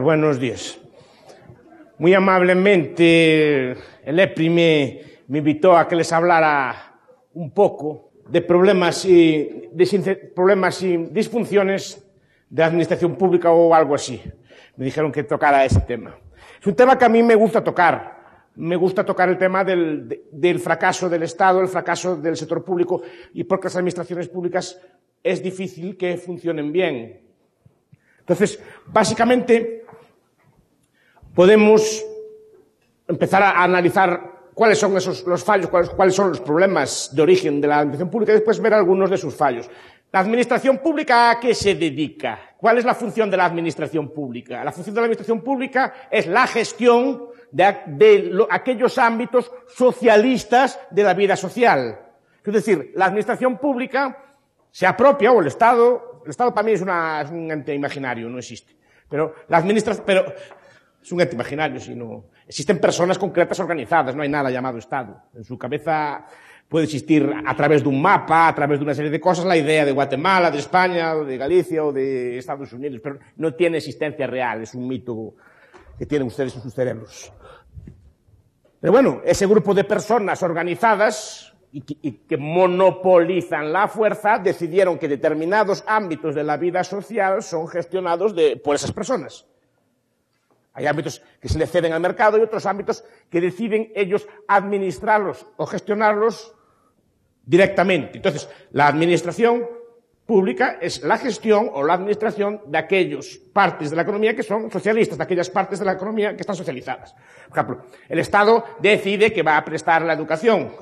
buenos días. Muy amablemente, el EPRI me invitó a que les hablara un poco de problemas y disfunciones de la administración pública o algo así. Me dijeron que tocara ese tema. Es un tema que a mí me gusta tocar. Me gusta tocar el tema del fracaso del Estado, el fracaso del sector público, y porque las administraciones públicas es difícil que funcionen bien. Entonces, básicamente, podemos empezar a analizar cuáles son los fallos, cuáles son los problemas de origen de la administración pública y después ver algunos de sus fallos. ¿La administración pública a qué se dedica? ¿Cuál es la función de la administración pública? La función de la administración pública es la gestión de aquellos ámbitos socialistas de la vida social. Es decir, la administración pública se apropia, o el Estado para mí es un ente imaginario, no existe. Pero es un ente imaginario, sino existen personas concretas organizadas, no hay nada llamado Estado. En su cabeza puede existir a través de un mapa, a través de una serie de cosas, la idea de Guatemala, de España, o de Galicia, o de Estados Unidos, pero no tiene existencia real, es un mito que tienen ustedes en sus cerebros. Pero bueno, ese grupo de personas organizadas y que monopolizan la fuerza, decidieron que determinados ámbitos de la vida social son gestionados por esas personas. Hay ámbitos que se le ceden al mercado y otros ámbitos que deciden ellos administrarlos o gestionarlos directamente. Entonces, la administración pública es la gestión o la administración de aquellas partes de la economía que son socialistas, de aquellas partes de la economía que están socializadas. Por ejemplo, el Estado decide que va a prestar la educación.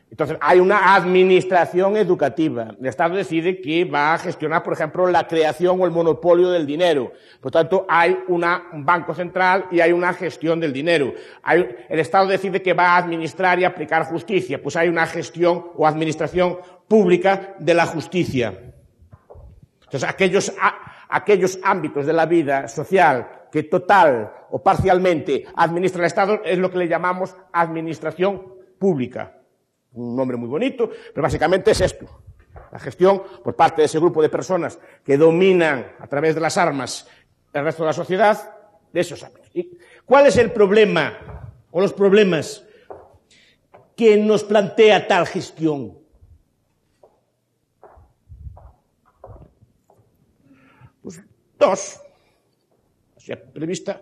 Entonces, hay una administración educativa. El Estado decide que va a gestionar, por ejemplo, la creación o el monopolio del dinero. Por tanto, hay un banco central y hay una gestión del dinero. El Estado decide que va a administrar y aplicar justicia. Pues hay una gestión o administración pública de la justicia. Entonces, aquellos ámbitos de la vida social que total o parcialmente administra el Estado es lo que le llamamos administración pública. Un nombre muy bonito, pero básicamente es esto. La gestión por parte de ese grupo de personas que dominan a través de las armas el resto de la sociedad, de esos ámbitos. ¿Y cuál es el problema o los problemas que nos plantea tal gestión? Pues dos. Así a prevista,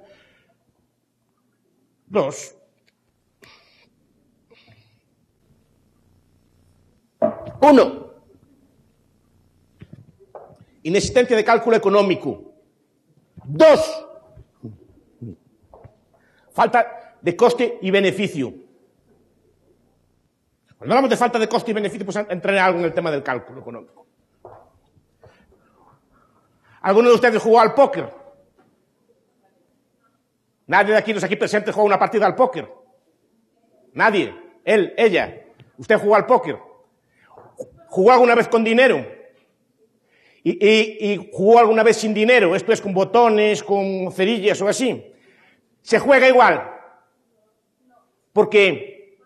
dos. Uno, inexistencia de cálculo económico. Dos, falta de coste y beneficio. Cuando hablamos de falta de coste y beneficio, pues entraré algo en el tema del cálculo económico. ¿Alguno de ustedes jugó al póker? Nadie de los aquí presentes jugó una partida al póker. Nadie. Él, ella. ¿Usted jugó al póker? ¿Jugó alguna vez con dinero? ¿Y jugó alguna vez sin dinero? Esto es con botones, con cerillas o así. ¿Se juega igual? ¿Por qué?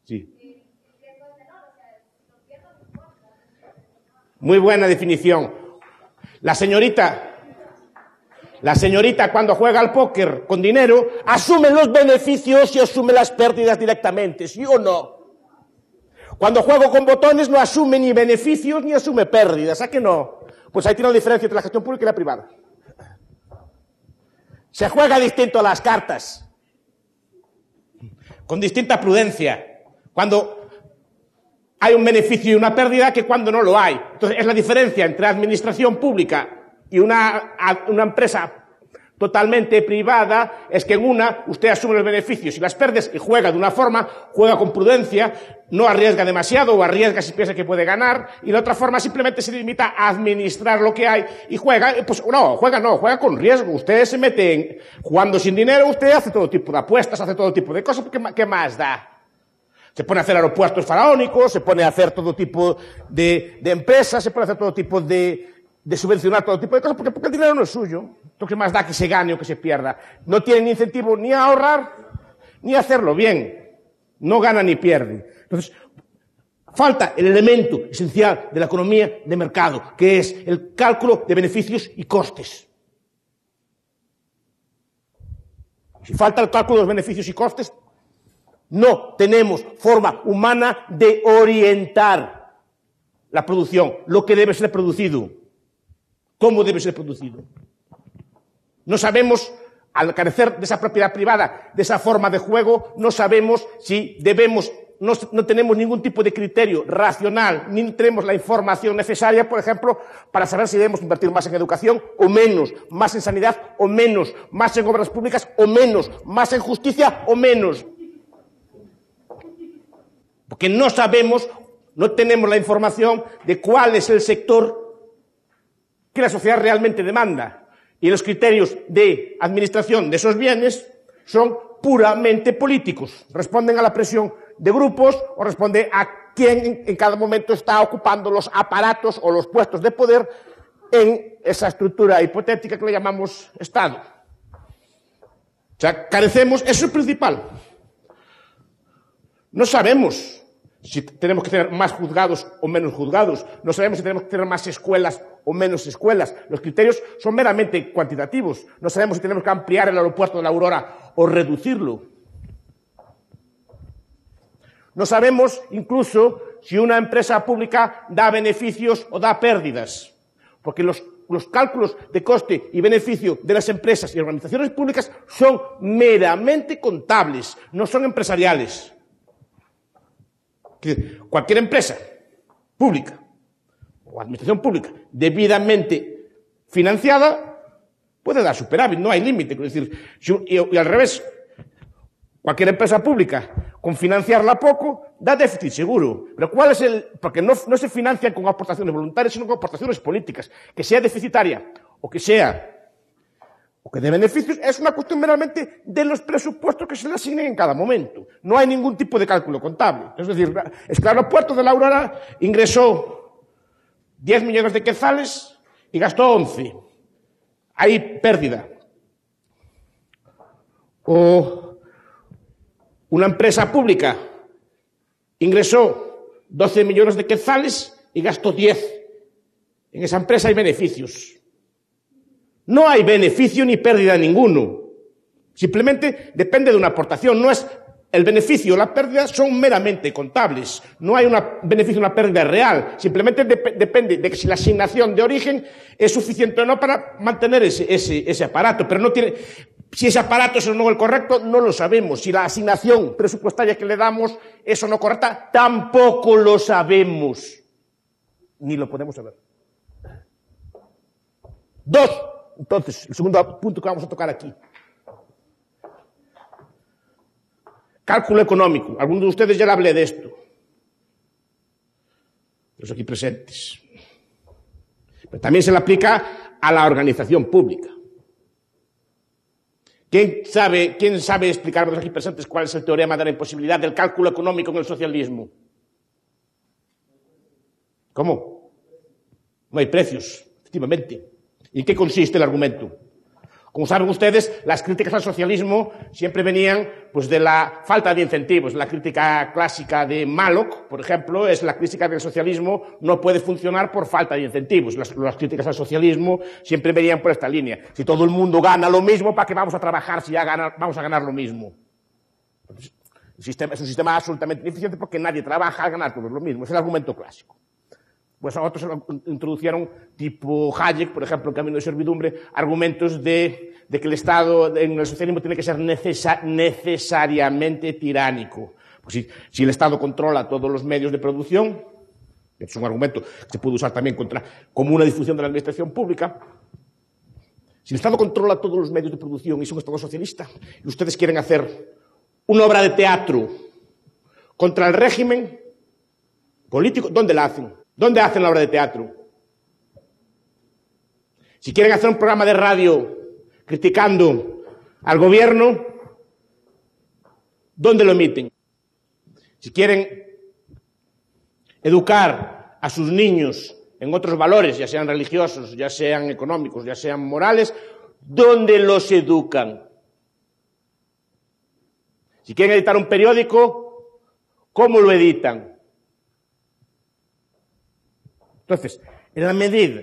Sí. Muy buena definición. La señorita cuando juega al póker con dinero, asume los beneficios y asume las pérdidas directamente, ¿sí o no? Cuando juego con botones no asume ni beneficios ni asume pérdidas, ¿a qué no? Pues ahí tiene la diferencia entre la gestión pública y la privada. Se juega distinto a las cartas, con distinta prudencia, cuando hay un beneficio y una pérdida que cuando no lo hay. Entonces, es la diferencia entre administración pública y una empresa totalmente privada, es que en una usted asume los beneficios y las pérdidas y juega de una forma, juega con prudencia, no arriesga demasiado o arriesga si piensa que puede ganar, y la otra forma simplemente se limita a administrar lo que hay y juega, pues juega con riesgo. Usted se mete jugando sin dinero, usted hace todo tipo de apuestas, hace todo tipo de cosas, ¿qué más da? Se pone a hacer aeropuertos faraónicos, se pone a hacer todo tipo de empresas, se pone a hacer todo tipo de subvencionar todo tipo de cosas, porque el dinero no es suyo. Lo que más da que se gane o que se pierda. No tiene ni incentivo ni a ahorrar, ni a hacerlo bien. No gana ni pierde. Entonces, falta el elemento esencial de la economía de mercado, que es el cálculo de beneficios y costes. Si falta el cálculo de los beneficios y costes, no tenemos forma humana de orientar la producción, lo que debe ser producido, cómo debe ser producido. No sabemos, al carecer de esa propiedad privada, de esa forma de juego, no sabemos si debemos, no tenemos ningún tipo de criterio racional, ni tenemos la información necesaria, por ejemplo, para saber si debemos invertir más en educación o menos, más en sanidad o menos, más en obras públicas o menos, más en justicia o menos. Porque no sabemos, no tenemos la información de cuál es el sector que la sociedad realmente demanda. Y los criterios de administración de esos bienes son puramente políticos. Responden a la presión de grupos o responden a quién en cada momento está ocupando los aparatos o los puestos de poder en esa estructura hipotética que le llamamos Estado. O sea, carecemos, eso es el principal. No sabemos si tenemos que tener más juzgados o menos juzgados. No sabemos si tenemos que tener más escuelas o menos escuelas. Los criterios son meramente cuantitativos. No sabemos si tenemos que ampliar el aeropuerto de la Aurora o reducirlo. No sabemos incluso si una empresa pública da beneficios o da pérdidas. Porque los cálculos de coste y beneficio de las empresas y organizaciones públicas son meramente contables, no son empresariales. Que cualquier empresa pública o administración pública debidamente financiada puede dar superávit, no hay límite. Es decir, y al revés, cualquier empresa pública con financiarla poco da déficit seguro. Pero ¿cuál es el...? Porque no se financian con aportaciones voluntarias, sino con aportaciones políticas. Que sea deficitaria o que dé beneficios, es una cuestión meramente de los presupuestos que se le asignen en cada momento. No hay ningún tipo de cálculo contable. Es decir, es que el aeropuerto de la Aurora ingresó 10 millones de quetzales y gastó 11. Hay pérdida. O una empresa pública ingresó 12 millones de quetzales y gastó 10. En esa empresa hay beneficios. No hay beneficio ni pérdida ninguno. Simplemente depende de una aportación. No es el beneficio o la pérdida son meramente contables. No hay un beneficio o una pérdida real. Simplemente depende de que si la asignación de origen es suficiente o no para mantener ese aparato. Pero no tiene, si ese aparato es o no el correcto, no lo sabemos. Si la asignación presupuestaria que le damos es o no correcta, tampoco lo sabemos. Ni lo podemos saber. 2. Entonces, el segundo punto que vamos a tocar aquí. Cálculo económico. Algunos de ustedes ya le hablé de esto. Los aquí presentes. Pero también se le aplica a la organización pública. ¿Quién sabe explicar a los aquí presentes cuál es el teorema de la imposibilidad del cálculo económico en el socialismo? ¿Cómo? No hay precios, efectivamente. ¿Y en qué consiste el argumento? Como saben ustedes, las críticas al socialismo siempre venían pues, de la falta de incentivos. La crítica clásica de Mallock, por ejemplo, es la crítica del socialismo no puede funcionar por falta de incentivos. Las críticas al socialismo siempre venían por esta línea. Si todo el mundo gana lo mismo, ¿para qué vamos a trabajar si vamos a ganar lo mismo? Es un sistema absolutamente ineficiente porque nadie trabaja a ganar todo lo mismo. Es el argumento clásico. Pues a otros introdujeron, tipo Hayek, por ejemplo, en Camino de Servidumbre, argumentos de que el Estado en el socialismo tiene que ser necesariamente tiránico. Pues si el Estado controla todos los medios de producción, es un argumento que se puede usar también como una difusión de la administración pública. Si el Estado controla todos los medios de producción y es un Estado socialista, y ustedes quieren hacer una obra de teatro contra el régimen político, ¿dónde la hacen? ¿Dónde hacen la obra de teatro? Si quieren hacer un programa de radio criticando al gobierno, ¿dónde lo emiten? Si quieren educar a sus niños en otros valores, ya sean religiosos, ya sean económicos, ya sean morales, ¿dónde los educan? Si quieren editar un periódico ¿Cómo lo editan? Entonces, en la medida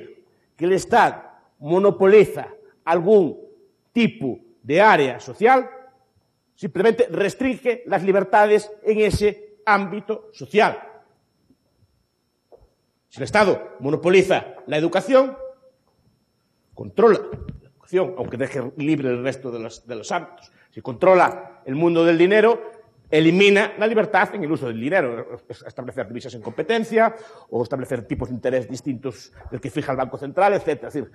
que el Estado monopoliza algún tipo de área social, simplemente restringe las libertades en ese ámbito social. Si el Estado monopoliza la educación, controla la educación, aunque deje libre el resto de los ámbitos. Si controla el mundo del dinero, elimina la libertad en el uso del dinero, establecer divisas en competencia o establecer tipos de interés distintos del que fija el Banco Central, etc. Es decir,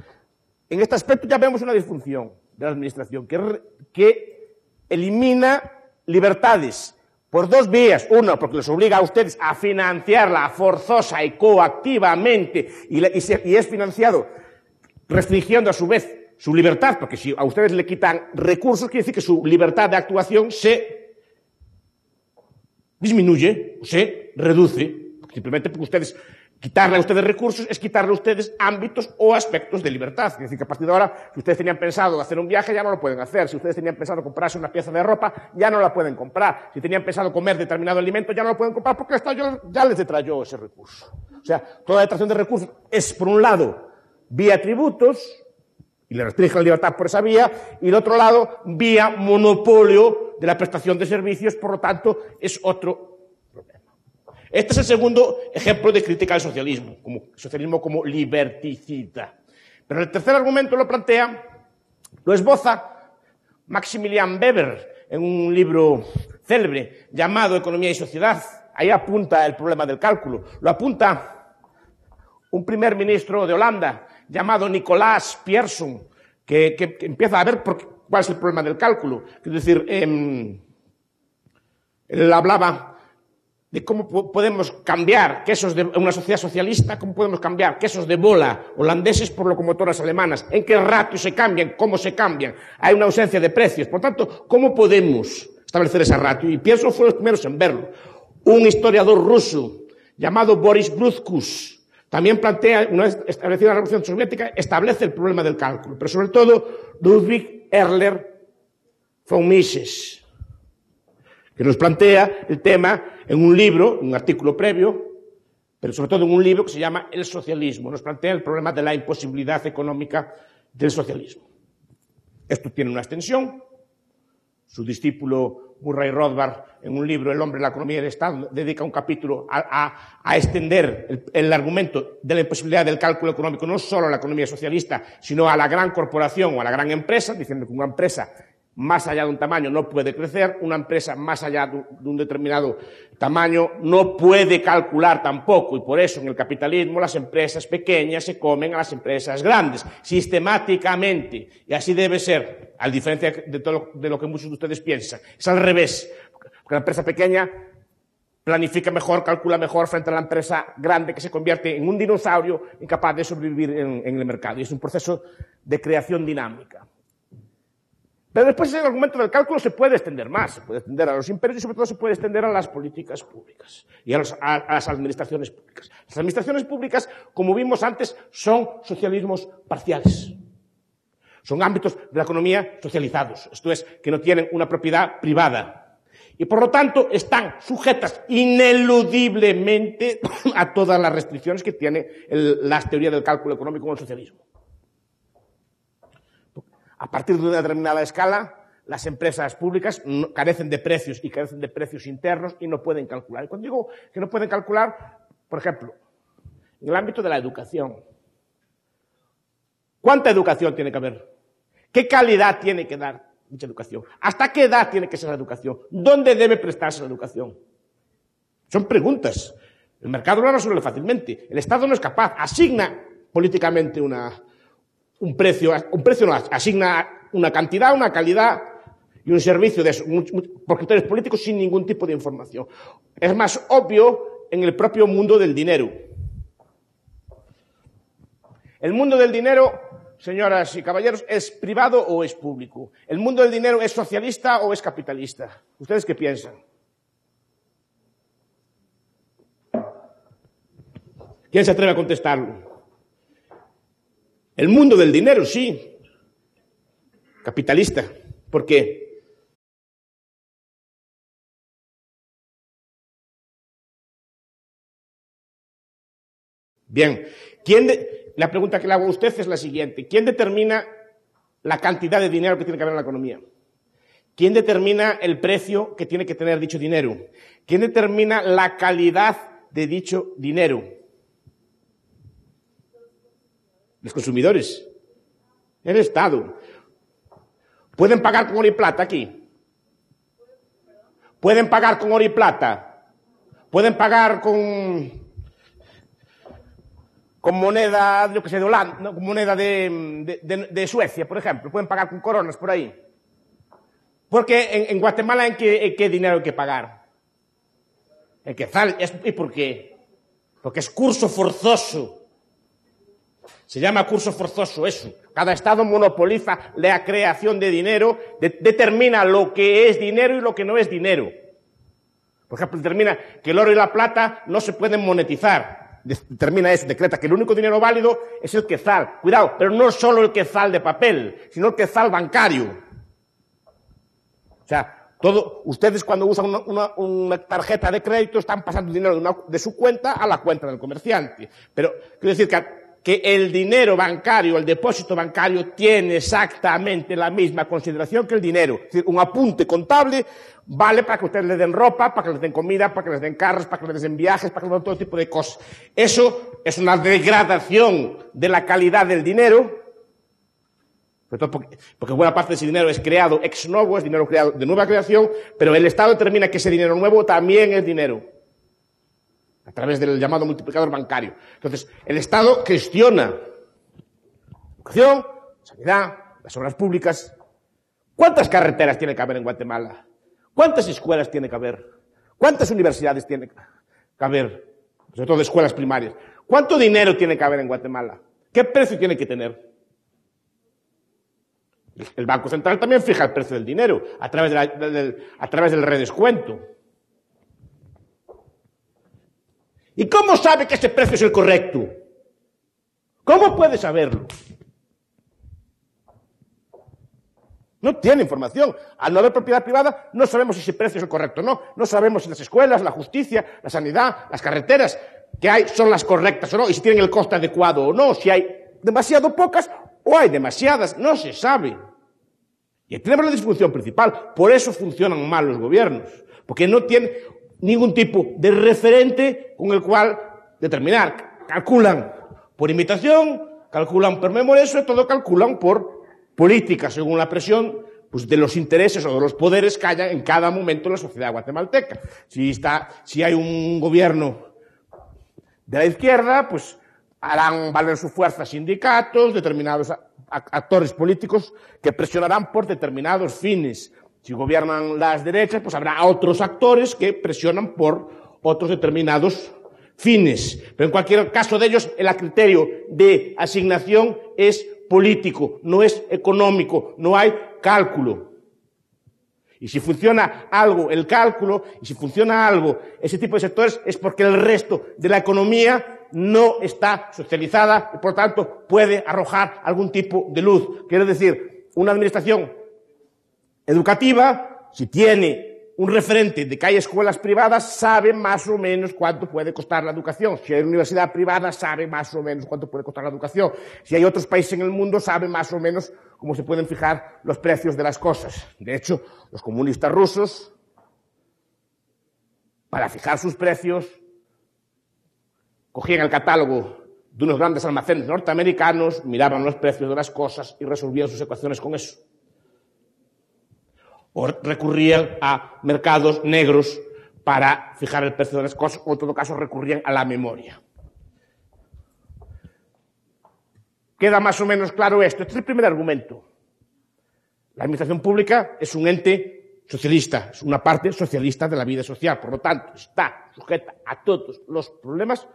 en este aspecto ya vemos una disfunción de la administración que elimina libertades por dos vías. Una, porque los obliga a ustedes a financiarla forzosa y coactivamente y es financiado restringiendo a su vez su libertad, porque si a ustedes le quitan recursos, quiere decir que su libertad de actuación se disminuye, se reduce, simplemente porque quitarle a ustedes recursos es quitarle a ustedes ámbitos o aspectos de libertad. Es decir, que a partir de ahora, si ustedes tenían pensado hacer un viaje, ya no lo pueden hacer. Si ustedes tenían pensado comprarse una pieza de ropa, ya no la pueden comprar. Si tenían pensado comer determinado alimento, ya no lo pueden comprar porque el Estado ya les detrayó ese recurso. O sea, toda detracción de recursos es, por un lado, vía tributos, y le restringe la libertad por esa vía, y del otro lado, vía monopolio de la prestación de servicios, por lo tanto, es otro problema. Este es el segundo ejemplo de crítica al socialismo como liberticida. Pero el tercer argumento lo esboza Maximilian Weber en un libro célebre llamado Economía y Sociedad. Ahí apunta el problema del cálculo. Lo apunta un primer ministro de Holanda llamado Nicolaas Pierson, que empieza a ver cuál es el problema del cálculo. Es decir, él hablaba de cómo podemos cambiar quesos de una sociedad socialista, cómo podemos cambiar quesos de bola holandeses por locomotoras alemanas, en qué ratio se cambian, cómo se cambian, hay una ausencia de precios. Por tanto, ¿cómo podemos establecer esa ratio? Y Pierson fue los primeros en verlo. Un historiador ruso llamado Boris Gruzkus también plantea, una vez establecida la Revolución Soviética, establece el problema del cálculo, pero sobre todo Ludwig Erler von Mises, que nos plantea el tema en un libro, un artículo previo, pero sobre todo en un libro que se llama El socialismo. Nos plantea el problema de la imposibilidad económica del socialismo. Esto tiene una extensión. Su discípulo Murray Rothbard, en un libro El hombre, la economía y el Estado, dedica un capítulo a extender el argumento de la imposibilidad del cálculo económico no solo a la economía socialista, sino a la gran corporación o a la gran empresa, diciendo que una empresa más allá de un tamaño no puede crecer, una empresa más allá de un determinado tamaño no puede calcular tampoco, y por eso en el capitalismo las empresas pequeñas se comen a las empresas grandes, sistemáticamente, y así debe ser, a diferencia de lo que muchos de ustedes piensan. Es al revés, porque la empresa pequeña planifica mejor, calcula mejor frente a la empresa grande que se convierte en un dinosaurio incapaz de sobrevivir en el mercado, y es un proceso de creación dinámica. Pero después ese argumento del cálculo se puede extender más, se puede extender a los imperios y sobre todo se puede extender a las políticas públicas y a las administraciones públicas. Las administraciones públicas, como vimos antes, son socialismos parciales. Son ámbitos de la economía socializados, esto es, que no tienen una propiedad privada. Y por lo tanto están sujetas ineludiblemente a todas las restricciones que tiene la teoría del cálculo económico en el socialismo. A partir de una determinada escala, las empresas públicas carecen de precios y carecen de precios internos y no pueden calcular. Y cuando digo que no pueden calcular, por ejemplo, en el ámbito de la educación, ¿cuánta educación tiene que haber? ¿Qué calidad tiene que dar dicha educación? ¿Hasta qué edad tiene que ser la educación? ¿Dónde debe prestarse la educación? Son preguntas. El mercado no lo resuelve fácilmente. El Estado no es capaz, asigna políticamente un precio no, asigna una cantidad, una calidad y un servicio de eso, por criterios políticos sin ningún tipo de información. Es más obvio en el propio mundo del dinero. El mundo del dinero, señoras y caballeros, ¿es privado o es público? ¿El mundo del dinero es socialista o es capitalista? ¿Ustedes qué piensan? ¿Quién se atreve a contestarlo? El mundo del dinero, sí, capitalista. ¿Por qué? Bien. La pregunta que le hago a usted es la siguiente. ¿Quién determina la cantidad de dinero que tiene que haber en la economía? ¿Quién determina el precio que tiene que tener dicho dinero? ¿Quién determina la calidad de dicho dinero? Los consumidores. El Estado. ¿Pueden pagar con oro y plata aquí? ¿Pueden pagar con oro y plata? ¿Pueden pagar con moneda, yo que sé, de Holanda, ¿no? Con moneda de Suecia, por ejemplo? ¿Pueden pagar con coronas por ahí? Porque en Guatemala, ¿en qué dinero hay que pagar? El quetzal. ¿Y por qué? Porque es curso forzoso. Se llama curso forzoso eso. Cada Estado monopoliza la creación de dinero, determina lo que es dinero y lo que no es dinero. Por ejemplo, determina que el oro y la plata no se pueden monetizar. Determina eso, decreta que el único dinero válido es el quetzal. Cuidado, pero no solo el quetzal de papel, sino el quetzal bancario. O sea, ustedes cuando usan una tarjeta de crédito están pasando dinero de su cuenta a la cuenta del comerciante. Pero quiero decir que el dinero bancario, el depósito bancario, tiene exactamente la misma consideración que el dinero. Es decir, un apunte contable vale para que ustedes les den ropa, para que les den comida, para que les den carros, para que les den viajes, para que les den todo tipo de cosas. Eso es una degradación de la calidad del dinero, porque buena parte de ese dinero es creado ex novo, es dinero creado de nueva creación, pero el Estado determina que ese dinero nuevo también es dinero, a través del llamado multiplicador bancario. Entonces, el Estado gestiona educación, sanidad, las obras públicas. ¿Cuántas carreteras tiene que haber en Guatemala? ¿Cuántas escuelas tiene que haber? ¿Cuántas universidades tiene que haber? Sobre todo escuelas primarias. ¿Cuánto dinero tiene que haber en Guatemala? ¿Qué precio tiene que tener? El Banco Central también fija el precio del dinero a través del redescuento. ¿Y cómo sabe que ese precio es el correcto? ¿Cómo puede saberlo? No tiene información. Al no haber propiedad privada, no sabemos si ese precio es el correcto o no. No sabemos si las escuelas, la justicia, la sanidad, las carreteras que hay son las correctas o no, y si tienen el coste adecuado o no, si hay demasiado pocas o hay demasiadas, no se sabe. Y aquí tenemos la disfunción principal. Por eso funcionan mal los gobiernos, porque no tienen ningún tipo de referente con el cual determinar. Calculan por imitación, calculan por memoria, sobre todo calculan por política, según la presión pues, de los intereses o de los poderes que haya en cada momento en la sociedad guatemalteca. Si hay un gobierno de la izquierda, pues harán valer su fuerza sindicatos, determinados actores políticos que presionarán por determinados fines. Si gobiernan las derechas, pues habrá otros actores que presionan por otros determinados fines. Pero en cualquier caso de ellos, el criterio de asignación es político, no es económico, no hay cálculo. Y si funciona algo el cálculo, y si funciona algo ese tipo de sectores, es porque el resto de la economía no está socializada y, por tanto, puede arrojar algún tipo de luz. Quiero decir, una administración educativa, si tiene un referente de que hay escuelas privadas, sabe más o menos cuánto puede costar la educación. Si hay una universidad privada, sabe más o menos cuánto puede costar la educación. Si hay otros países en el mundo, sabe más o menos cómo se pueden fijar los precios de las cosas. De hecho, los comunistas rusos, para fijar sus precios, cogían el catálogo de unos grandes almacenes norteamericanos, miraban los precios de las cosas y resolvían sus ecuaciones con eso. O recurrían a mercados negros para fijar el precio de las cosas, o en todo caso recurrían a la memoria. ¿Queda más o menos claro esto? Este es el primer argumento. La administración pública es un ente socialista, es una parte socialista de la vida social, por lo tanto, está sujeta a todos los problemas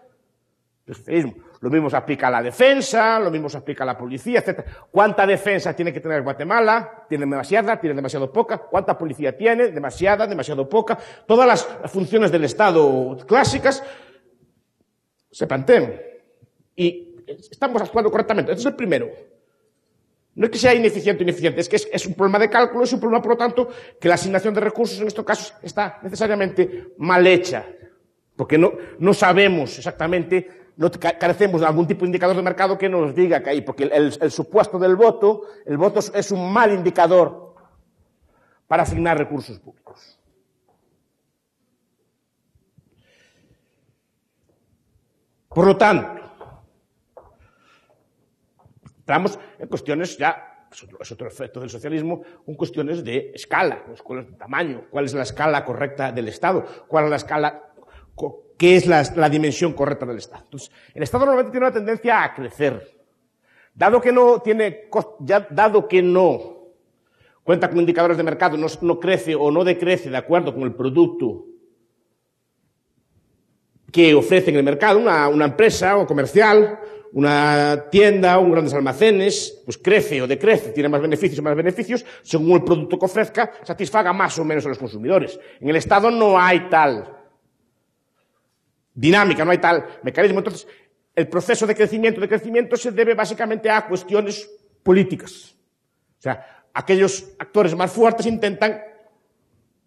del socialismo. Lo mismo se aplica a la defensa, lo mismo se aplica a la policía, etc. ¿Cuánta defensa tiene que tener Guatemala? ¿Tiene demasiada? ¿Tiene demasiado poca? ¿Cuánta policía tiene? Demasiada, demasiado poca. Todas las funciones del Estado clásicas se plantean. Y estamos actuando correctamente. Este es el primero. No es que sea ineficiente o ineficiente, es que es un problema de cálculo, es un problema, por lo tanto, que la asignación de recursos en estos casos está necesariamente mal hecha. Porque no sabemos exactamente no carecemos de algún tipo de indicador de mercado que nos diga que hay, porque el supuesto del voto, el voto es un mal indicador para asignar recursos públicos. Por lo tanto, entramos en cuestiones ya, es otro efecto del socialismo, en cuestiones de escala, cuál es el tamaño, cuál es la escala correcta del Estado, cuál es la escala, qué es la dimensión correcta del Estado. Entonces, el Estado normalmente tiene una tendencia a crecer. Dado que no cuenta con indicadores de mercado, no crece o no decrece de acuerdo con el producto que ofrece en el mercado, una empresa o comercial, una tienda, un grandes almacenes, pues crece o decrece, tiene más beneficios, según el producto que ofrezca, satisfaga más o menos a los consumidores. En el Estado no hay tal dinámica, no hay tal mecanismo. Entonces, el proceso de crecimiento se debe básicamente a cuestiones políticas. O sea, aquellos actores más fuertes intentan,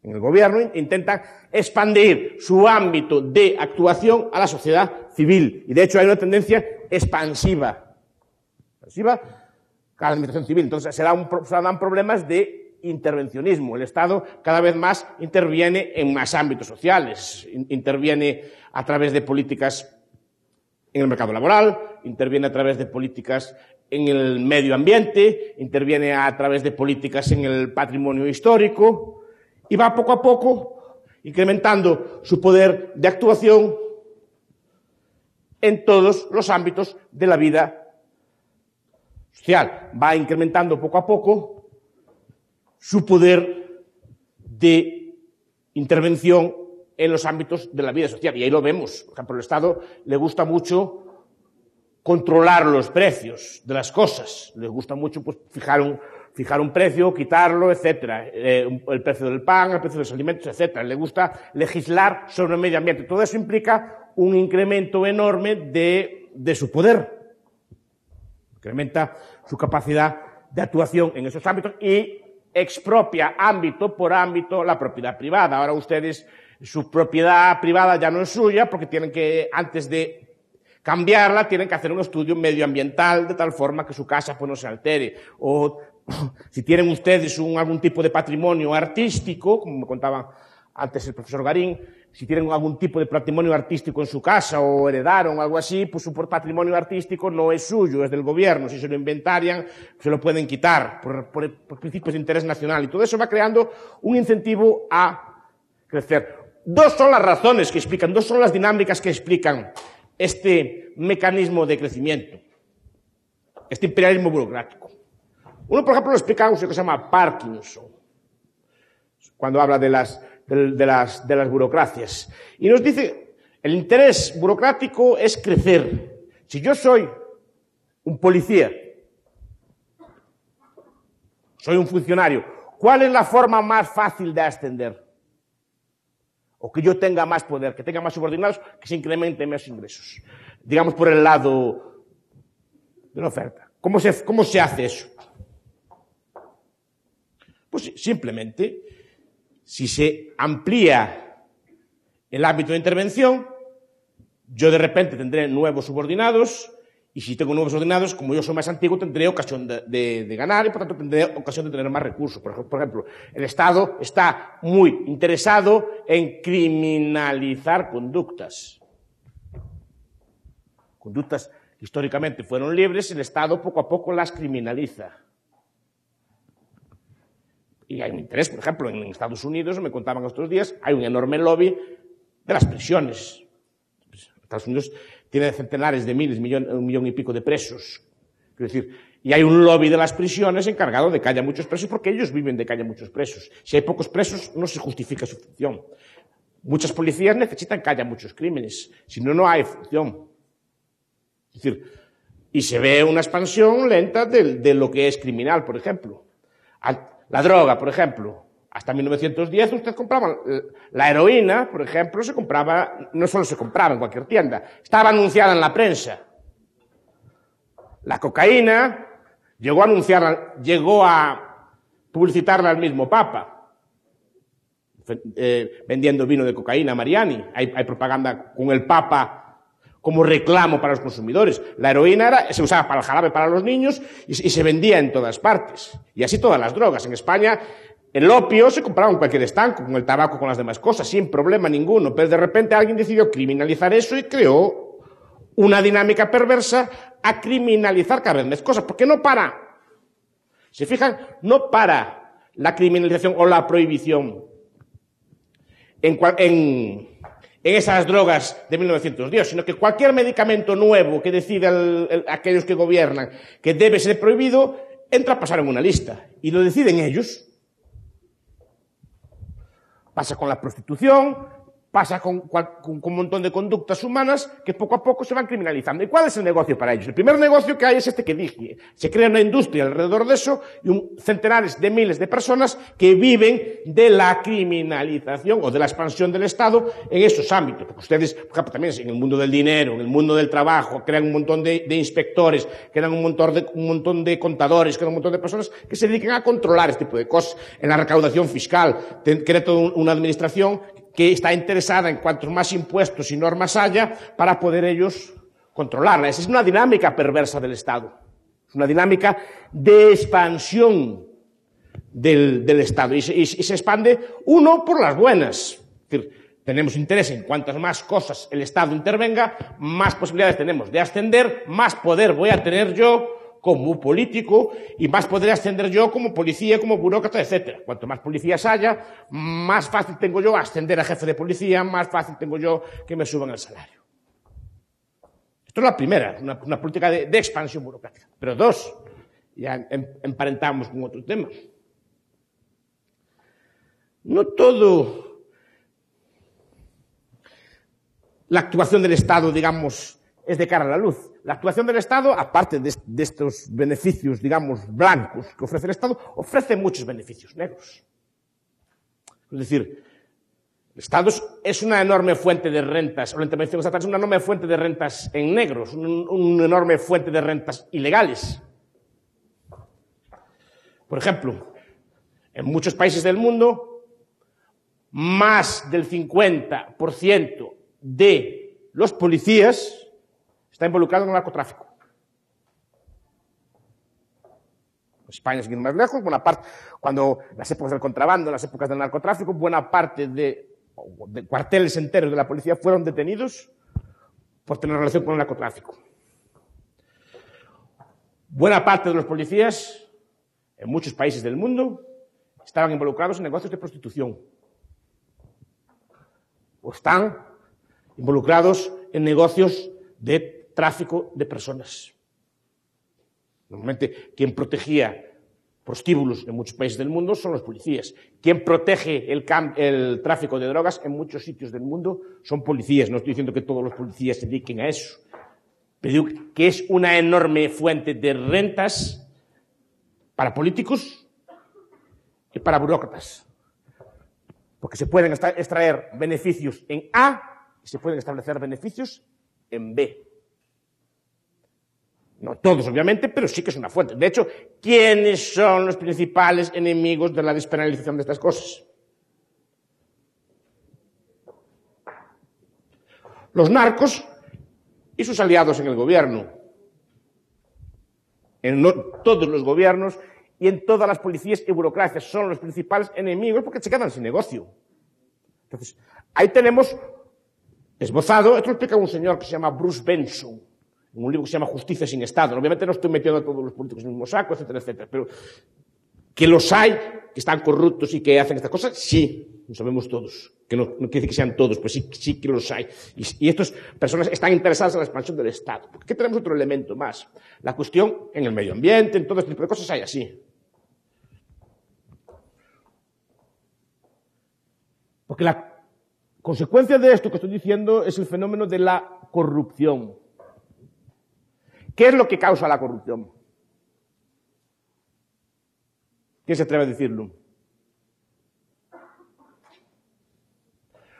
en el gobierno, intentan expandir su ámbito de actuación a la sociedad civil. Y de hecho hay una tendencia expansiva a la administración civil. Entonces se dan problemas de intervencionismo. El Estado cada vez más interviene en más ámbitos sociales. Interviene a través de políticas en el mercado laboral, interviene a través de políticas en el medio ambiente, interviene a través de políticas en el patrimonio histórico y va poco a poco incrementando su poder de actuación en todos los ámbitos de la vida social. Va incrementando poco a poco su poder de intervención en los ámbitos de la vida social. Y ahí lo vemos. Por ejemplo, al Estado le gusta mucho controlar los precios de las cosas. Le gusta mucho pues, fijar un precio, quitarlo, etcétera. El precio del pan, el precio de los alimentos, etcétera. Le gusta legislar sobre el medio ambiente. Todo eso implica un incremento enorme de su poder. Incrementa su capacidad de actuación en esos ámbitos y expropia ámbito por ámbito la propiedad privada. Ahora ustedes, su propiedad privada ya no es suya porque tienen que, antes de cambiarla, tienen que hacer un estudio medioambiental de tal forma que su casa pues, no se altere. O si tienen ustedes algún tipo de patrimonio artístico, como me contaba antes el profesor Garín, si tienen algún tipo de patrimonio artístico en su casa o heredaron algo así, pues su patrimonio artístico no es suyo, es del gobierno. Si se lo inventarian, se lo pueden quitar por principios de interés nacional. Y todo eso va creando un incentivo a crecer. Dos son las razones que explican, dos son las dinámicas que explican este mecanismo de crecimiento, este imperialismo burocrático. Uno, por ejemplo, lo explica un señor que se llama Parkinson, cuando habla de las burocracias. Y nos dice, el interés burocrático es crecer. Si yo soy un policía, soy un funcionario, ¿cuál es la forma más fácil de ascender? O que yo tenga más poder, que tenga más subordinados, que se incrementen mis ingresos. Digamos, por el lado de la oferta. ¿Cómo se hace eso? Pues simplemente, si se amplía el ámbito de intervención, yo de repente tendré nuevos subordinados, y si tengo nuevos subordinados, como yo soy más antiguo, tendré ocasión de ganar y por tanto tendré ocasión de tener más recursos. Por ejemplo, el Estado está muy interesado en criminalizar conductas. Conductas que históricamente fueron libres, el Estado poco a poco las criminaliza. Y hay un interés, por ejemplo, en Estados Unidos, me contaban estos días, hay un enorme lobby de las prisiones. Estados Unidos tiene centenares de miles, un millón y pico de presos. Es decir, y hay un lobby de las prisiones encargado de que haya muchos presos porque ellos viven de que haya muchos presos. Si hay pocos presos, no se justifica su función. Muchas policías necesitan que haya muchos crímenes, si no, no hay función. Es decir, y se ve una expansión lenta de lo que es criminal, por ejemplo. La droga, por ejemplo. Hasta 1910 usted compraba la heroína, por ejemplo, no solo se compraba en cualquier tienda, estaba anunciada en la prensa. La cocaína llegó a publicitarla al mismo Papa, vendiendo vino de cocaína a Mariani. Hay propaganda con el Papa como reclamo para los consumidores. La heroína se usaba para el jarabe para los niños y se vendía en todas partes. Y así todas las drogas. En España, el opio se compraba en cualquier estanco, con el tabaco, con las demás cosas, sin problema ninguno. Pero de repente alguien decidió criminalizar eso y creó una dinámica perversa a criminalizar cada vez más cosas. Porque no para. Se fijan, no para la criminalización o la prohibición en esas drogas de 1910, sino que cualquier medicamento nuevo que decida aquellos que gobiernan que debe ser prohibido, entra a pasar en una lista. Y lo deciden ellos. Pasa con la prostitución, pasa con un montón de conductas humanas que poco a poco se van criminalizando. ¿Y cuál es el negocio para ellos? El primer negocio que hay es este que dije. Se crea una industria alrededor de eso y centenares de miles de personas que viven de la criminalización o de la expansión del Estado en esos ámbitos. Porque ustedes, por ejemplo, también en el mundo del dinero, en el mundo del trabajo, crean un montón de inspectores, crean un montón de contadores, crean un montón de personas que se dediquen a controlar este tipo de cosas. En la recaudación fiscal, crea toda una administración que está interesada en cuantos más impuestos y normas haya para poder ellos controlarla. Esa es una dinámica perversa del Estado. Es una dinámica de expansión del Estado. Y se expande, uno, por las buenas. Es decir, tenemos interés en cuantas más cosas el Estado intervenga, más posibilidades tenemos de ascender, más poder voy a tener yo como político y más podré ascender yo como policía, como burócrata, etc. Cuanto más policías haya, más fácil tengo yo ascender a jefe de policía, más fácil tengo yo que me suban el salario. Esto es la primera, una política de expansión burocrática. Pero dos, ya emparentamos con otro tema. No todo la actuación del Estado, digamos, es de cara a la luz. La actuación del Estado, aparte de estos beneficios, digamos, blancos que ofrece el Estado, ofrece muchos beneficios negros. Es decir, el Estado es una enorme fuente de rentas, o la intervención estatal es una enorme fuente de rentas en negros, una enorme fuente de rentas ilegales. Por ejemplo, en muchos países del mundo, más del 50% de los policías está involucrado en el narcotráfico. España, sin ir más lejos, buena parte, cuando las épocas del contrabando, las épocas del narcotráfico, buena parte de cuarteles enteros de la policía fueron detenidos por tener relación con el narcotráfico. Buena parte de los policías, en muchos países del mundo, estaban involucrados en negocios de prostitución. O están involucrados en negocios de tráfico de personas. Normalmente, quien protegía prostíbulos en muchos países del mundo son los policías. Quien protege el tráfico de drogas en muchos sitios del mundo son policías. No estoy diciendo que todos los policías se dediquen a eso, pero digo que es una enorme fuente de rentas para políticos y para burócratas. Porque se pueden extraer beneficios en A y se pueden establecer beneficios en B. No todos, obviamente, pero sí que es una fuente. De hecho, ¿quiénes son los principales enemigos de la despenalización de estas cosas? Los narcos y sus aliados en el gobierno. En todos los gobiernos y en todas las policías y burocracias son los principales enemigos porque se quedan sin negocio. Entonces, ahí tenemos esbozado, esto lo explica un señor que se llama Bruce Benson, en un libro que se llama Justicia sin Estado. Obviamente no estoy metiendo a todos los políticos en el mismo saco, etcétera, etcétera, pero que los hay, que están corruptos y que hacen estas cosas, sí, lo sabemos todos. Que no quiere decir que sean todos, pues sí que los hay. Y estas personas están interesadas en la expansión del Estado. Porque aquí tenemos otro elemento más. La cuestión en el medio ambiente, en todo este tipo de cosas hay así. Porque la consecuencia de esto que estoy diciendo es el fenómeno de la corrupción. ¿Qué es lo que causa la corrupción? ¿Quién se atreve a decirlo?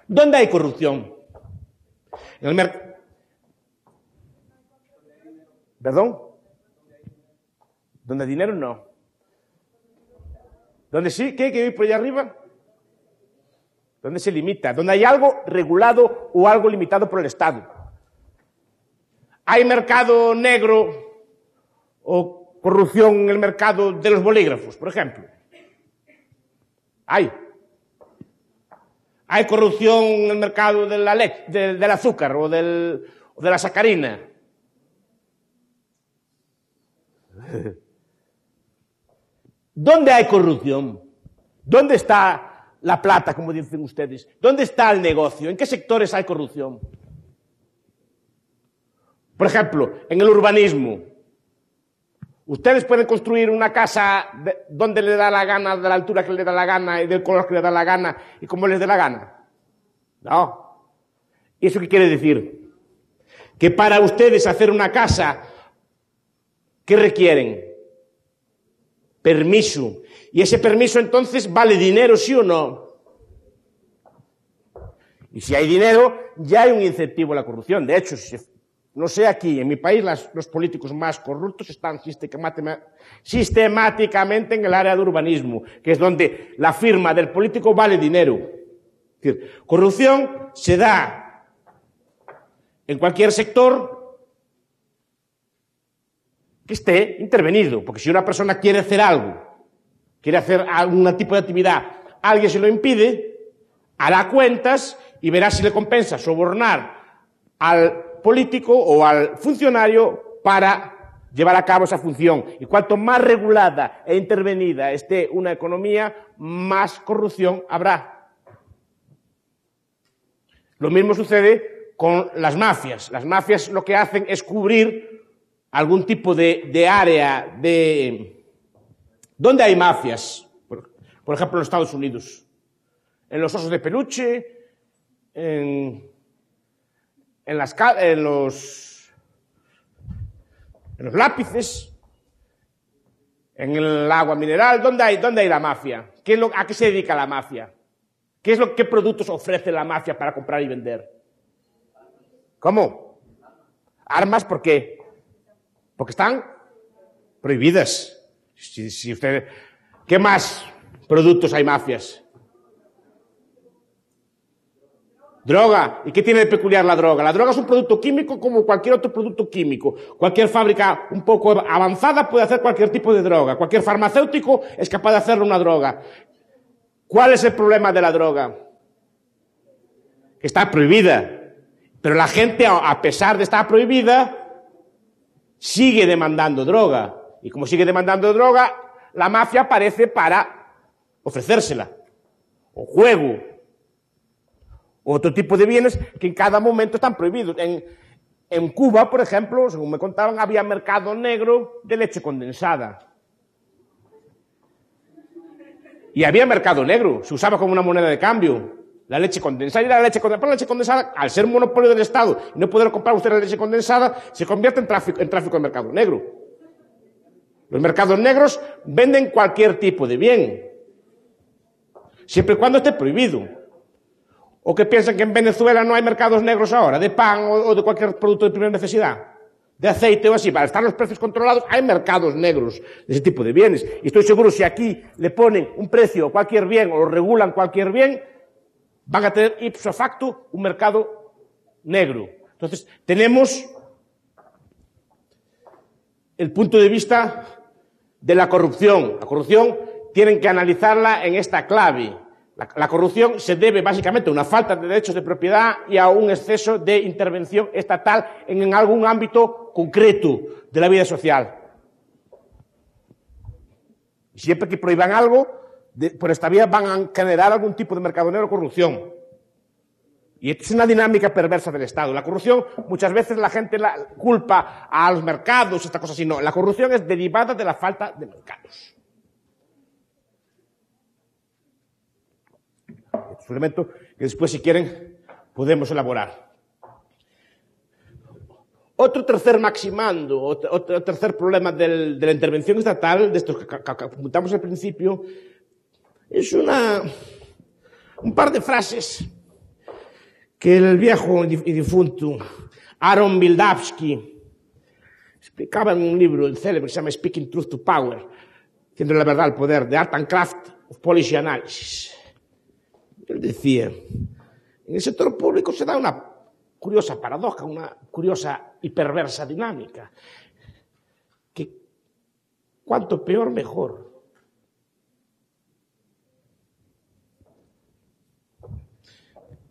¿Dónde hay corrupción? En el mercado. ¿Perdón? ¿Dónde hay dinero? No. ¿Dónde sí? ¿Qué hay por allá arriba? ¿Dónde se limita? ¿Dónde hay algo regulado o algo limitado por el Estado? ¿Hay mercado negro o corrupción en el mercado de los bolígrafos, por ejemplo? Hay corrupción en el mercado de del azúcar o de la sacarina. ¿Dónde hay corrupción? ¿Dónde está la plata, como dicen ustedes? ¿Dónde está el negocio? ¿En qué sectores hay corrupción? Por ejemplo, en el urbanismo. Ustedes pueden construir una casa donde les da la gana, de la altura que les da la gana y del color que les da la gana y como les dé la gana. No. ¿Y eso qué quiere decir? Que para ustedes hacer una casa, ¿qué requieren? Permiso. Y ese permiso entonces vale dinero, ¿sí o no? Y si hay dinero, ya hay un incentivo a la corrupción. De hecho, no sé, aquí, en mi país, los políticos más corruptos están sistemáticamente en el área de urbanismo, que es donde la firma del político vale dinero. Es decir, corrupción se da en cualquier sector que esté intervenido, porque si una persona quiere hacer algo, quiere hacer algún tipo de actividad, alguien se lo impide, hará cuentas y verá si le compensa sobornar al político o al funcionario para llevar a cabo esa función. Y cuanto más regulada e intervenida esté una economía, más corrupción habrá. Lo mismo sucede con las mafias. Las mafias lo que hacen es cubrir algún tipo de área de... ¿Dónde hay mafias? Por ejemplo, en los Estados Unidos. En los osos de peluche, en los lápices, en el agua mineral. ¿Dónde hay la mafia? ¿A qué se dedica la mafia? ¿Qué productos ofrece la mafia para comprar y vender? ¿Cómo? ¿Armas? ¿Por qué? Porque están prohibidas. ¿Qué más productos hay mafias? Droga. ¿Y qué tiene de peculiar la droga? La droga es un producto químico como cualquier otro producto químico. Cualquier fábrica un poco avanzada puede hacer cualquier tipo de droga. Cualquier farmacéutico es capaz de hacerle una droga. ¿Cuál es el problema de la droga? Que está prohibida. Pero la gente, a pesar de estar prohibida, sigue demandando droga. Y como sigue demandando droga, la mafia aparece para ofrecérsela. O juego. Otro tipo de bienes que en cada momento están prohibidos. En Cuba, por ejemplo, según me contaban, había mercado negro de leche condensada. Y había mercado negro, se usaba como una moneda de cambio. La leche condensada y la leche condensada. Pero la leche condensada, al ser monopolio del Estado y no poder comprar usted la leche condensada, se convierte en tráfico de mercado negro. Los mercados negros venden cualquier tipo de bien, siempre y cuando esté prohibido. ¿O que piensan que en Venezuela no hay mercados negros ahora, de pan o de cualquier producto de primera necesidad? De aceite o así. Para estar los precios controlados, hay mercados negros de ese tipo de bienes. Y estoy seguro, si aquí le ponen un precio a cualquier bien o lo regulan cualquier bien, van a tener ipso facto un mercado negro. Entonces, tenemos el punto de vista de la corrupción. La corrupción tienen que analizarla en esta clave. La corrupción se debe básicamente a una falta de derechos de propiedad y a un exceso de intervención estatal en algún ámbito concreto de la vida social. Y siempre que prohíban algo, por esta vía van a generar algún tipo de mercado negro o corrupción. Y esto es una dinámica perversa del Estado. La corrupción, muchas veces la gente la culpa a los mercados, esta cosa así. No, la corrupción es derivada de la falta de mercados. Es un elemento que después, si quieren, podemos elaborar. Otro tercer maximando, otro tercer problema de la intervención estatal, de estos que apuntamos al principio, es un par de frases que el viejo y difunto Aaron Wildavsky explicaba en un libro célebre que se llama Speaking Truth to Power, diciendo la verdad al poder, The Art and Craft of Policy Analysis. Él decía, en el sector público se da una curiosa paradoja, una curiosa y perversa dinámica. Que cuanto peor, mejor.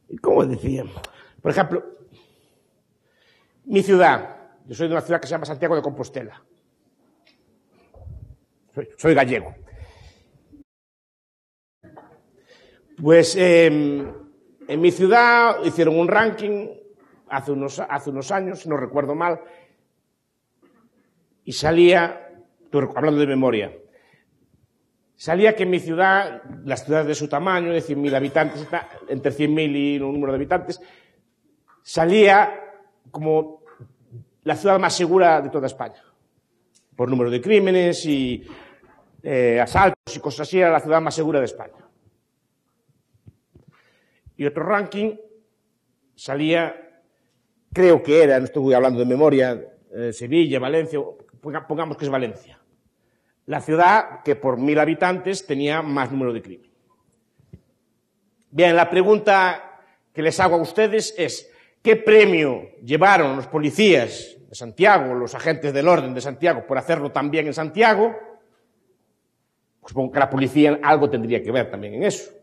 Y como decía, por ejemplo, mi ciudad, yo soy de una ciudad que se llama Santiago de Compostela. Soy gallego. Pues en mi ciudad hicieron un ranking hace unos años, si no recuerdo mal, y salía, hablando de memoria, salía que en mi ciudad, las ciudades de su tamaño, de 100.000 habitantes, entre 100.000 y un número de habitantes, salía como la ciudad más segura de toda España. Por número de crímenes y asaltos y cosas así, era la ciudad más segura de España. Y otro ranking salía, creo que era, no estoy hablando de memoria, Sevilla, Valencia, pongamos que es Valencia. La ciudad que por 1.000 habitantes tenía más número de crimen. Bien, la pregunta que les hago a ustedes es, ¿qué premio llevaron los policías de Santiago, los agentes del orden de Santiago, por hacerlo tan bien en Santiago? Pues supongo que la policía algo tendría que ver también en eso.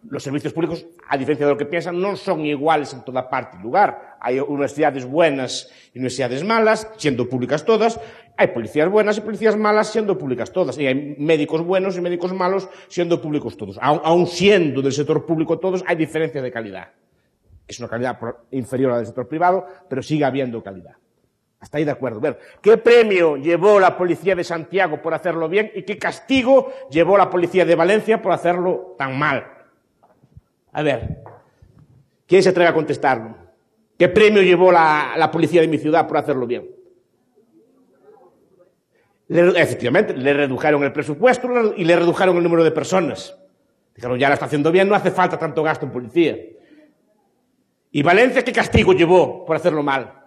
Los servicios públicos, a diferencia de lo que piensan, no son iguales en toda parte y lugar. Hay universidades buenas y universidades malas, siendo públicas todas. Hay policías buenas y policías malas, siendo públicas todas. Y hay médicos buenos y médicos malos, siendo públicos todos. Aun siendo del sector público todos, hay diferencias de calidad. Es una calidad inferior a la del sector privado, pero sigue habiendo calidad. Hasta ahí de acuerdo. Bueno, ¿qué premio llevó la policía de Santiago por hacerlo bien y qué castigo llevó la policía de Valencia por hacerlo tan mal? A ver, ¿quién se atreve a contestarlo? ¿Qué premio llevó la policía de mi ciudad por hacerlo bien? Efectivamente, le redujeron el presupuesto y le redujeron el número de personas. Dijeron, ya la está haciendo bien, no hace falta tanto gasto en policía. ¿Y Valencia qué castigo llevó por hacerlo mal?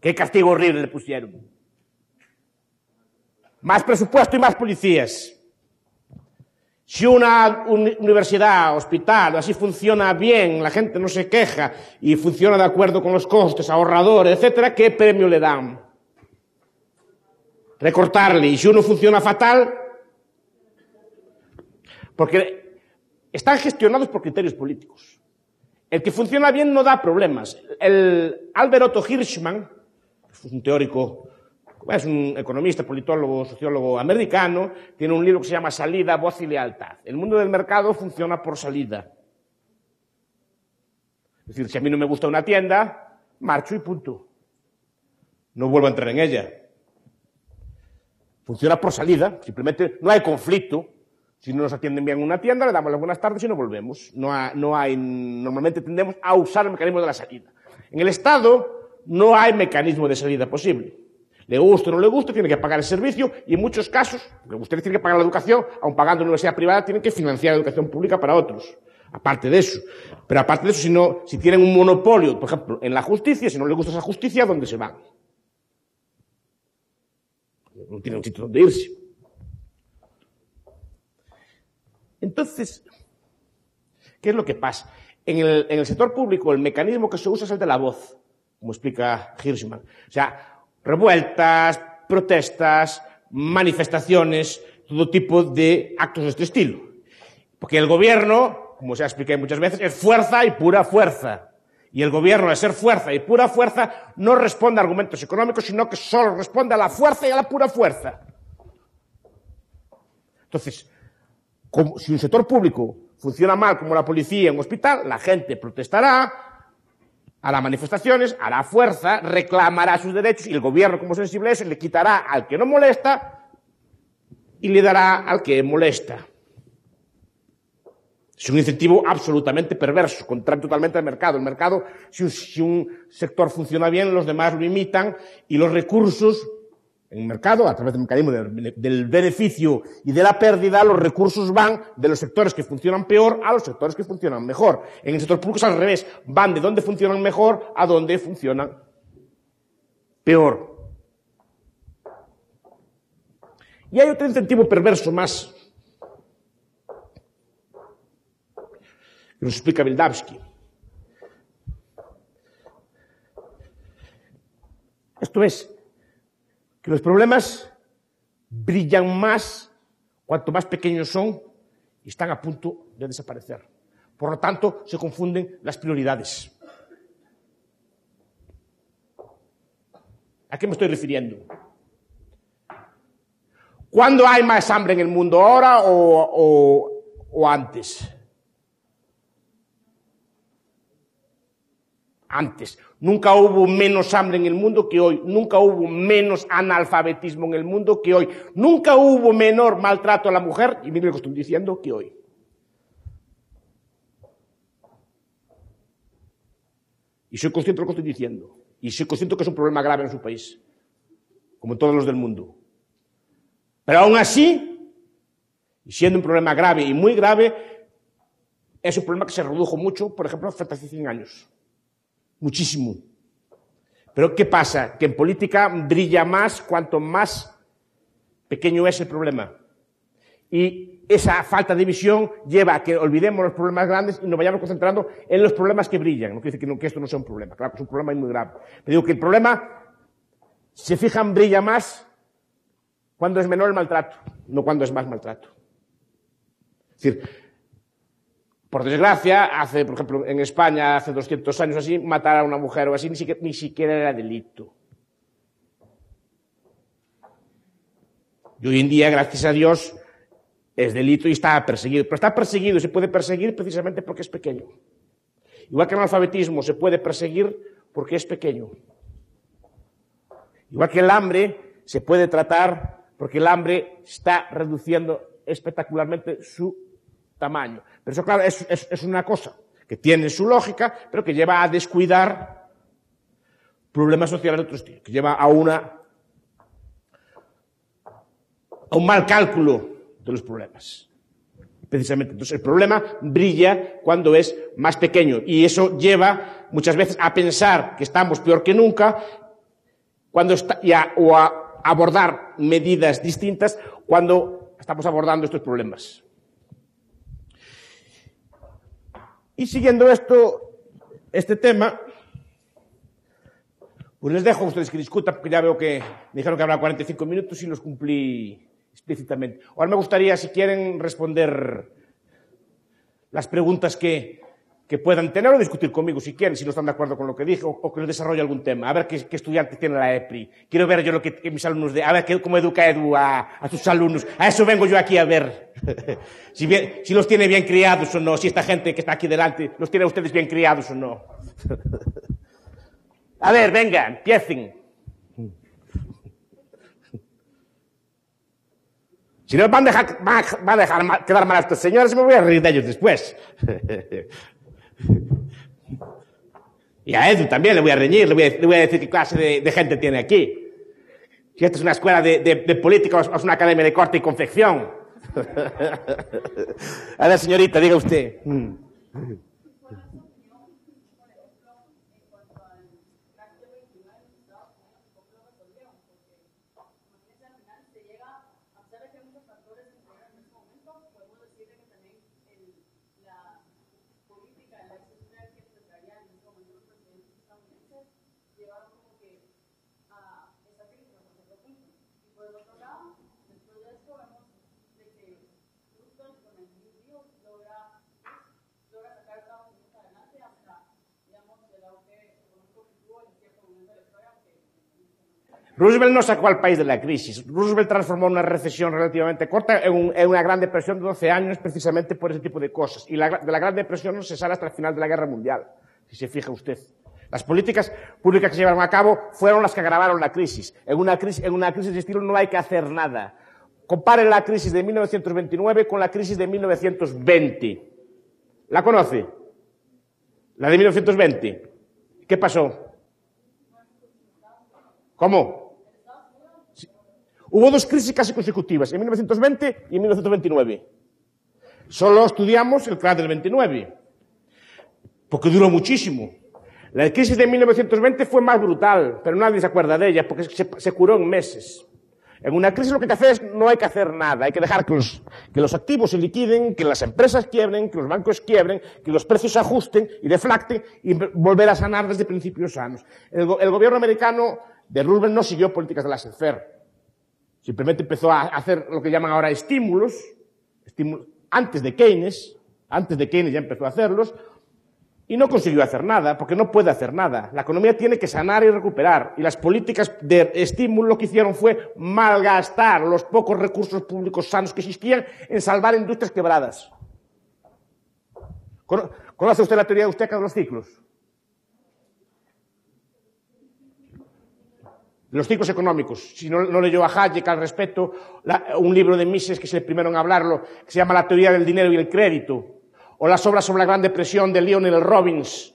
¿Qué castigo horrible le pusieron? Más presupuesto y más policías. Si una universidad, hospital, así funciona bien, la gente no se queja y funciona de acuerdo con los costes, ahorrador, etcétera, ¿qué premio le dan? Recortarle. Y si uno funciona fatal, porque están gestionados por criterios políticos. El que funciona bien no da problemas. El Albert Otto Hirschman, es un teórico, es un economista, politólogo, sociólogo americano, tiene un libro que se llama Salida, Voz y Lealtad. El mundo del mercado funciona por salida. Es decir, si a mí no me gusta una tienda, marcho y punto. No vuelvo a entrar en ella. Funciona por salida, simplemente no hay conflicto. Si no nos atienden bien en una tienda, le damos las buenas tardes y nos volvemos. Normalmente tendemos a usar el mecanismo de la salida. En el Estado no hay mecanismo de salida posible. Le guste o no le guste, tiene que pagar el servicio y en muchos casos, porque ustedes tienen que pagar la educación, aun pagando universidad privada, tienen que financiar la educación pública para otros. Aparte de eso. Pero aparte de eso, si tienen un monopolio, por ejemplo, en la justicia, si no les gusta esa justicia, ¿dónde se van? No tienen un sitio donde irse. Entonces, ¿qué es lo que pasa? En el sector público, el mecanismo que se usa es el de la voz, como explica Hirschman. O sea, revueltas, protestas, manifestaciones, todo tipo de actos de este estilo. Porque el gobierno, como se ha explicado muchas veces, es fuerza y pura fuerza. Y el gobierno, al ser fuerza y pura fuerza, no responde a argumentos económicos, sino que solo responde a la fuerza y a la pura fuerza. Entonces, si un sector público funciona mal como la policía en un hospital, la gente protestará, hará manifestaciones, hará fuerza, reclamará sus derechos y el gobierno, como sensible a eso, le quitará al que no molesta y le dará al que molesta. Es un incentivo absolutamente perverso, contrario totalmente al mercado. El mercado, si un sector funciona bien, los demás lo imitan y los recursos, en el mercado, a través del mecanismo del beneficio y de la pérdida, los recursos van de los sectores que funcionan peor a los sectores que funcionan mejor. En el sector público es al revés, van de donde funcionan mejor a donde funcionan peor. Y hay otro incentivo perverso más, que nos explica Vildavsky. Esto es, que los problemas brillan más cuanto más pequeños son y están a punto de desaparecer. Por lo tanto, se confunden las prioridades. ¿A qué me estoy refiriendo? ¿Cuándo hay más hambre en el mundo? ¿Ahora o antes? Antes. Nunca hubo menos hambre en el mundo que hoy. Nunca hubo menos analfabetismo en el mundo que hoy. Nunca hubo menor maltrato a la mujer, y miren lo que estoy diciendo, que hoy. Y soy consciente de lo que estoy diciendo. Y soy consciente que es un problema grave en su país, como en todos los del mundo. Pero aún así, y siendo un problema grave y muy grave, es un problema que se redujo mucho, por ejemplo, hace 100 años. Muchísimo. Pero ¿qué pasa? Que en política brilla más cuanto más pequeño es el problema. Y esa falta de visión lleva a que olvidemos los problemas grandes y nos vayamos concentrando en los problemas que brillan. No quiere decir que esto no sea un problema. Claro que es un problema muy grave. Pero digo que el problema, se fijan, brilla más cuando es menor el maltrato, no cuando es más maltrato. Es decir, por desgracia, por ejemplo, en España, hace 200 años así, matar a una mujer o así ni siquiera era delito. Y hoy en día, gracias a Dios, es delito y está perseguido. Pero está perseguido y se puede perseguir precisamente porque es pequeño. Igual que el analfabetismo se puede perseguir porque es pequeño. Igual que el hambre se puede tratar porque el hambre está reduciendo espectacularmente su tamaño. Pero eso, claro, es una cosa que tiene su lógica, pero que lleva a descuidar problemas sociales de otro estilo, que lleva a un mal cálculo de los problemas. Precisamente. Entonces, el problema brilla cuando es más pequeño y eso lleva muchas veces a pensar que estamos peor que nunca o a abordar medidas distintas cuando estamos abordando estos problemas. Y siguiendo este tema, pues les dejo a ustedes que discutan, porque ya veo que me dijeron que habrá 45 minutos y los cumplí explícitamente. Ahora me gustaría, si quieren, responder las preguntas que puedan tener o discutir conmigo, si quieren, si no están de acuerdo con lo que dije, o que les desarrolle algún tema. A ver qué estudiantes tiene la EPRI. Quiero ver yo lo que mis alumnos a ver cómo educa Edu a sus alumnos. A eso vengo yo aquí a ver. Si los tiene bien criados o no, si esta gente que está aquí delante los tiene a ustedes bien criados o no. A ver, venga, empiecen. Si no van a dejar quedar mal a estos señores, me voy a reír de ellos después. Y a Edu también le voy a reñir, le voy a decir qué clase de gente tiene aquí. Si esta es una escuela de política o es una academia de corte y confección. A ver, señorita, diga usted. Roosevelt no sacó al país de la crisis. Roosevelt transformó una recesión relativamente corta en una gran depresión de 12 años precisamente por ese tipo de cosas. Y de la gran depresión no se sale hasta el final de la Guerra Mundial, si se fija usted. Las políticas públicas que se llevaron a cabo fueron las que agravaron la crisis. En una crisis de estilo no hay que hacer nada. Compare la crisis de 1929 con la crisis de 1920. ¿La conoce? La de 1920. ¿Qué pasó? ¿Cómo? Sí. Hubo dos crisis casi consecutivas, en 1920 y en 1929. Solo estudiamos el crash del 29, porque duró muchísimo. La crisis de 1920 fue más brutal, pero nadie se acuerda de ella, porque se curó en meses. En una crisis lo que hay que hacer es no hay que hacer nada, hay que dejar que los activos se liquiden, que las empresas quiebren, que los bancos quiebren, que los precios se ajusten y deflacten y volver a sanar desde principios sanos. El gobierno americano de Roosevelt no siguió políticas de laissez-faire. Simplemente empezó a hacer lo que llaman ahora estímulos antes de Keynes ya empezó a hacerlos, y no consiguió hacer nada, porque no puede hacer nada. La economía tiene que sanar y recuperar, y las políticas de estímulo lo que hicieron fue malgastar los pocos recursos públicos sanos que existían en salvar industrias quebradas. ¿Conoce usted la teoría austriaca de los ciclos? Los ciclos económicos. Si no leyó a Hayek al respecto, un libro de Mises, que es el primero en hablarlo, que se llama La teoría del dinero y el crédito, o las obras sobre la Gran Depresión de Lionel Robbins,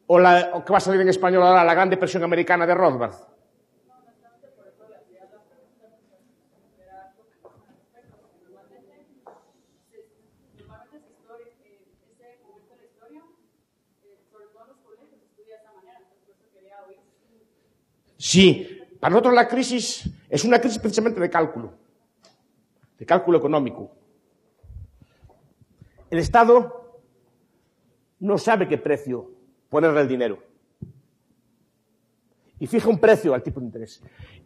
o que va a salir en español ahora, La Gran Depresión Americana de Rothbard. Sí. Para nosotros la crisis es una crisis precisamente de cálculo económico. El Estado no sabe qué precio ponerle al dinero y fija un precio al tipo de interés.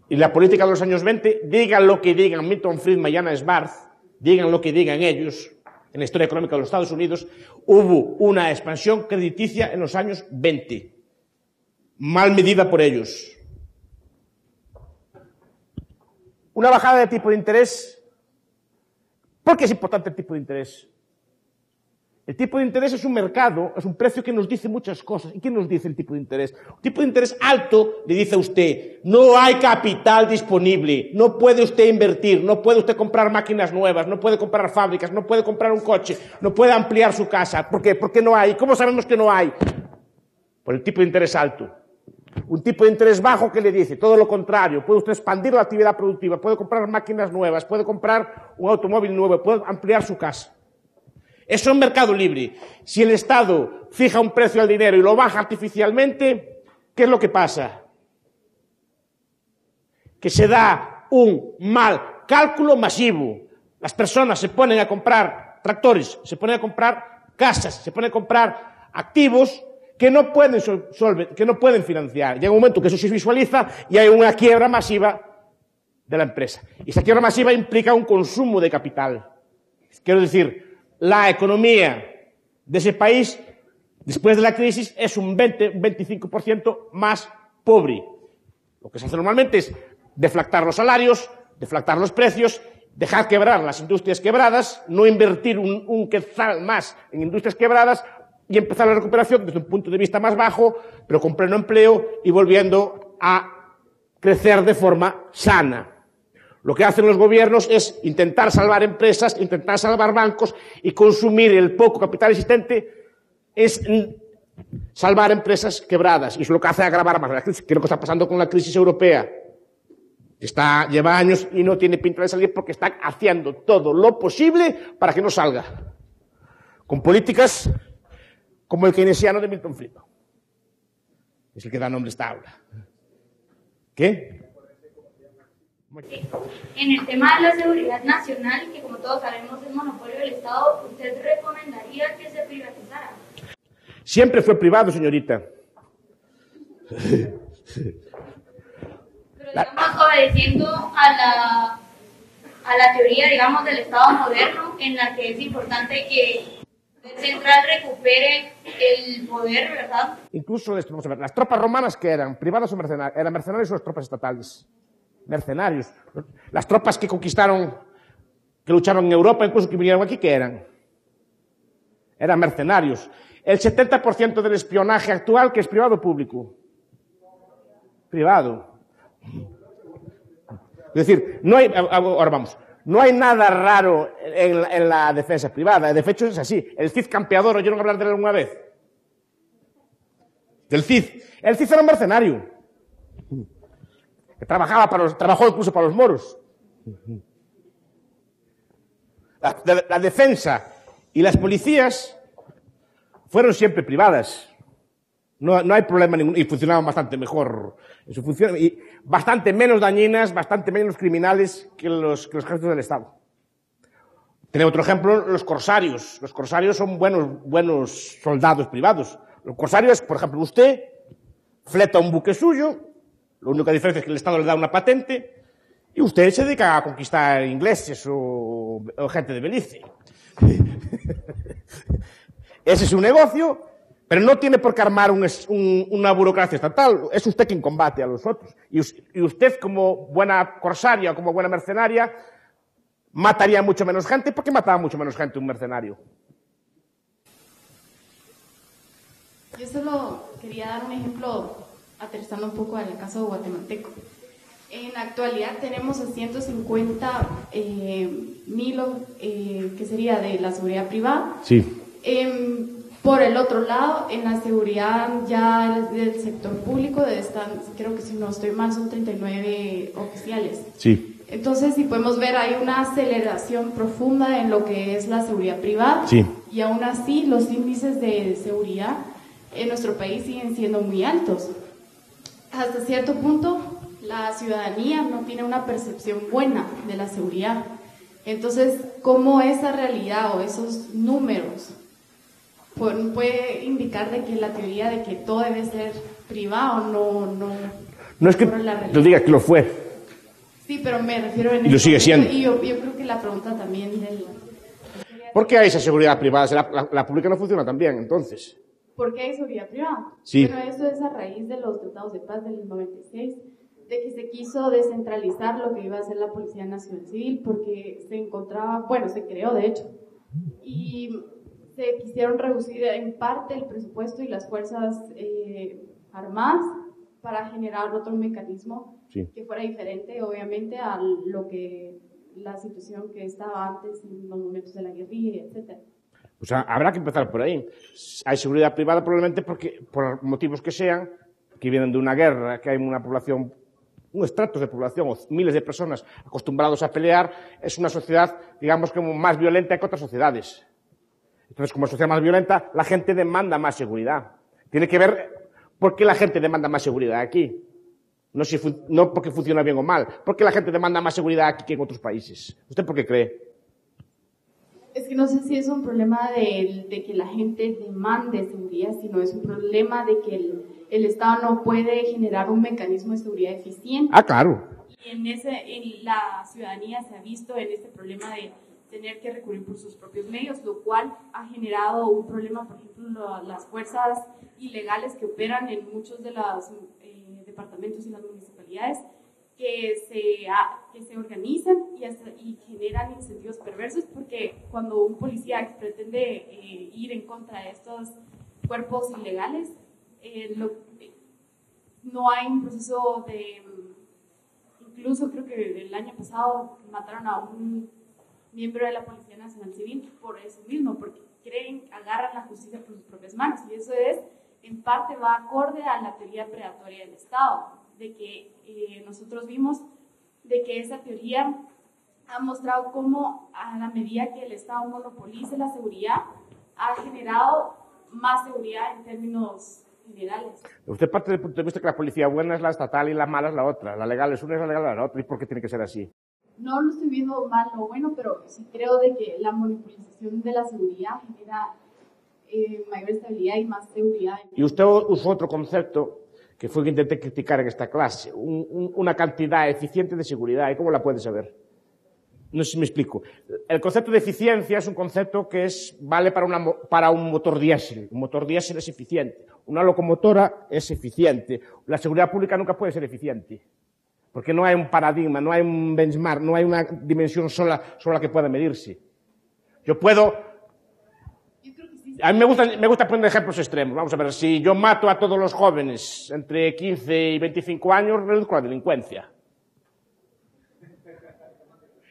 Y la política de los años 20, digan lo que digan Milton Friedman y Anna Schwartz, digan lo que digan ellos, en la historia económica de los Estados Unidos, hubo una expansión crediticia en los años 20, mal medida por ellos. Una bajada de tipo de interés. ¿Por qué es importante el tipo de interés? El tipo de interés es un mercado, es un precio que nos dice muchas cosas. ¿Y qué nos dice el tipo de interés? Un tipo de interés alto le dice a usted, no hay capital disponible, no puede usted invertir, no puede usted comprar máquinas nuevas, no puede comprar fábricas, no puede comprar un coche, no puede ampliar su casa. ¿Por qué? ¿Por qué no hay? ¿Cómo sabemos que no hay? Por el tipo de interés alto. Un tipo de interés bajo que le dice todo lo contrario, puede usted expandir la actividad productiva, puede comprar máquinas nuevas, puede comprar un automóvil nuevo, puede ampliar su casa. Eso es un mercado libre. Si el Estado fija un precio al dinero y lo baja artificialmente, ¿qué es lo que pasa? Que se da un mal cálculo masivo. Las personas se ponen a comprar tractores, se ponen a comprar casas, se ponen a comprar activos que no pueden financiar. Llega un momento que eso se visualiza y hay una quiebra masiva de la empresa. Y esa quiebra masiva implica un consumo de capital. Quiero decir, la economía de ese país, después de la crisis, es un 25% más pobre. Lo que se hace normalmente es deflactar los salarios, deflactar los precios, dejar quebrar las industrias quebradas, no invertir un quetzal más en industrias quebradas, y empezar la recuperación desde un punto de vista más bajo, pero con pleno empleo y volviendo a crecer de forma sana. Lo que hacen los gobiernos es intentar salvar empresas, intentar salvar bancos y consumir el poco capital existente es salvar empresas quebradas. Y eso es lo que hace agravar más la crisis, que es lo que está pasando con la crisis europea. Lleva años y no tiene pinta de salir porque están haciendo todo lo posible para que no salga. Con políticas como el keynesiano de Milton Friedman. Es el que da nombre a esta aula. ¿Qué? En el tema de la seguridad nacional, que como todos sabemos es monopolio del Estado, ¿usted recomendaría que se privatizara? Siempre fue privado, señorita. Pero digamos, obedeciendo a la teoría, digamos, del Estado moderno, en la que es importante que el central recupere el poder, ¿verdad? Incluso, vamos a ver, las tropas romanas, ¿qué eran? ¿Privadas o mercenarios? ¿Eran mercenarios o las tropas estatales? Mercenarios. Las tropas que conquistaron, que luchaban en Europa, incluso que vinieron aquí, ¿qué eran? Eran mercenarios. El 70% del espionaje actual, ¿que es privado o público? Privado. Es decir, no hay, ahora vamos, no hay nada raro en la defensa privada. De hecho, es así. El Cid campeador, ¿oyeron hablar de él alguna vez? Del Cid. El Cid era un mercenario. Que trabajó incluso para los moros. La defensa y las policías fueron siempre privadas. No hay problema ninguno, y funcionaban bastante mejor. Eso funciona, y bastante menos dañinas, bastante menos criminales que los ejércitos del Estado. Tenemos otro ejemplo, los corsarios. Los corsarios son buenos soldados privados. Los corsarios, por ejemplo, usted fleta un buque suyo, la única diferencia es que el Estado le da una patente, y usted se dedica a conquistar ingleses o gente de Belice. Ese es un negocio, pero no tiene por qué armar una burocracia estatal. Es usted quien combate a los otros. Y usted, como buena corsaria o como buena mercenaria, mataría mucho menos gente. ¿Por qué mataba mucho menos gente un mercenario? Yo solo quería dar un ejemplo, aterrizando un poco al caso guatemalteco. En la actualidad tenemos a 150 mil, que sería de la seguridad privada. Sí. Por el otro lado, en la seguridad ya del sector público, creo que si no estoy mal, son 39 oficiales. Sí. Entonces, si podemos ver, hay una aceleración profunda en lo que es la seguridad privada. Sí. Y aún así, los índices de seguridad en nuestro país siguen siendo muy altos. Hasta cierto punto, la ciudadanía no tiene una percepción buena de la seguridad. Entonces, ¿cómo esa realidad o esos números puede indicar de que la teoría de que todo debe ser privado no es que lo diga que lo fue? Sí, pero me refiero en y lo sigue siendo. Y yo creo que la pregunta también ¿Por qué hay esa seguridad privada? La pública no funciona tan bien, entonces. ¿Por qué hay seguridad privada? Sí. Bueno, eso es a raíz de los tratados de paz del 96, de que se quiso descentralizar lo que iba a ser la Policía Nacional Civil, porque se creó de hecho, y se quisieron reducir en parte el presupuesto y las fuerzas armadas para generar otro mecanismo que fuera diferente, obviamente, a la situación que estaba antes en los momentos de la guerrilla, etc. O sea, habrá que empezar por ahí. Hay seguridad privada probablemente por motivos que sean, que vienen de una guerra, que hay una población, un estrato de población o miles de personas acostumbrados a pelear. Es una sociedad, digamos, como más violenta que otras sociedades. Entonces, como sociedad más violenta, la gente demanda más seguridad. Tiene que ver por qué la gente demanda más seguridad aquí. No porque funciona bien o mal. ¿Por qué la gente demanda más seguridad aquí que en otros países? ¿Usted por qué cree? Es que no sé si es un problema de que la gente demande seguridad, sino es un problema de que el Estado no puede generar un mecanismo de seguridad eficiente. Ah, claro. Y en la ciudadanía se ha visto en este problema de tener que recurrir por sus propios medios, lo cual ha generado un problema, por ejemplo, las fuerzas ilegales que operan en muchos de los departamentos y las municipalidades, que se organizan y generan incentivos perversos, porque cuando un policía pretende ir en contra de estos cuerpos ilegales, no hay un proceso incluso creo que el año pasado mataron a un miembro de la Policía Nacional Civil por eso mismo, porque agarran la justicia por sus propias manos, y eso en parte va acorde a la teoría predatoria del Estado, de que nosotros vimos de que esa teoría ha mostrado cómo a la medida que el Estado monopolice la seguridad, ha generado más seguridad en términos generales. Usted parte del punto de vista que la policía buena es la estatal y la mala es la otra, la legal es una y la legal es la otra, ¿y por qué tiene que ser así? No lo estoy viendo mal o bueno, pero sí creo de que la monopolización de la seguridad genera mayor estabilidad y más seguridad. Y usted usó otro concepto que fue que intenté criticar en esta clase, una cantidad eficiente de seguridad. ¿Y cómo la puede saber? No sé si me explico. El concepto de eficiencia es un concepto que vale para un motor diésel. Un motor diésel es eficiente. Una locomotora es eficiente. La seguridad pública nunca puede ser eficiente. Porque no hay un paradigma, no hay un benchmark, no hay una dimensión sola que pueda medirse. A mí me gusta poner ejemplos extremos. Vamos a ver, si yo mato a todos los jóvenes entre 15 y 25 años, reduzco la delincuencia.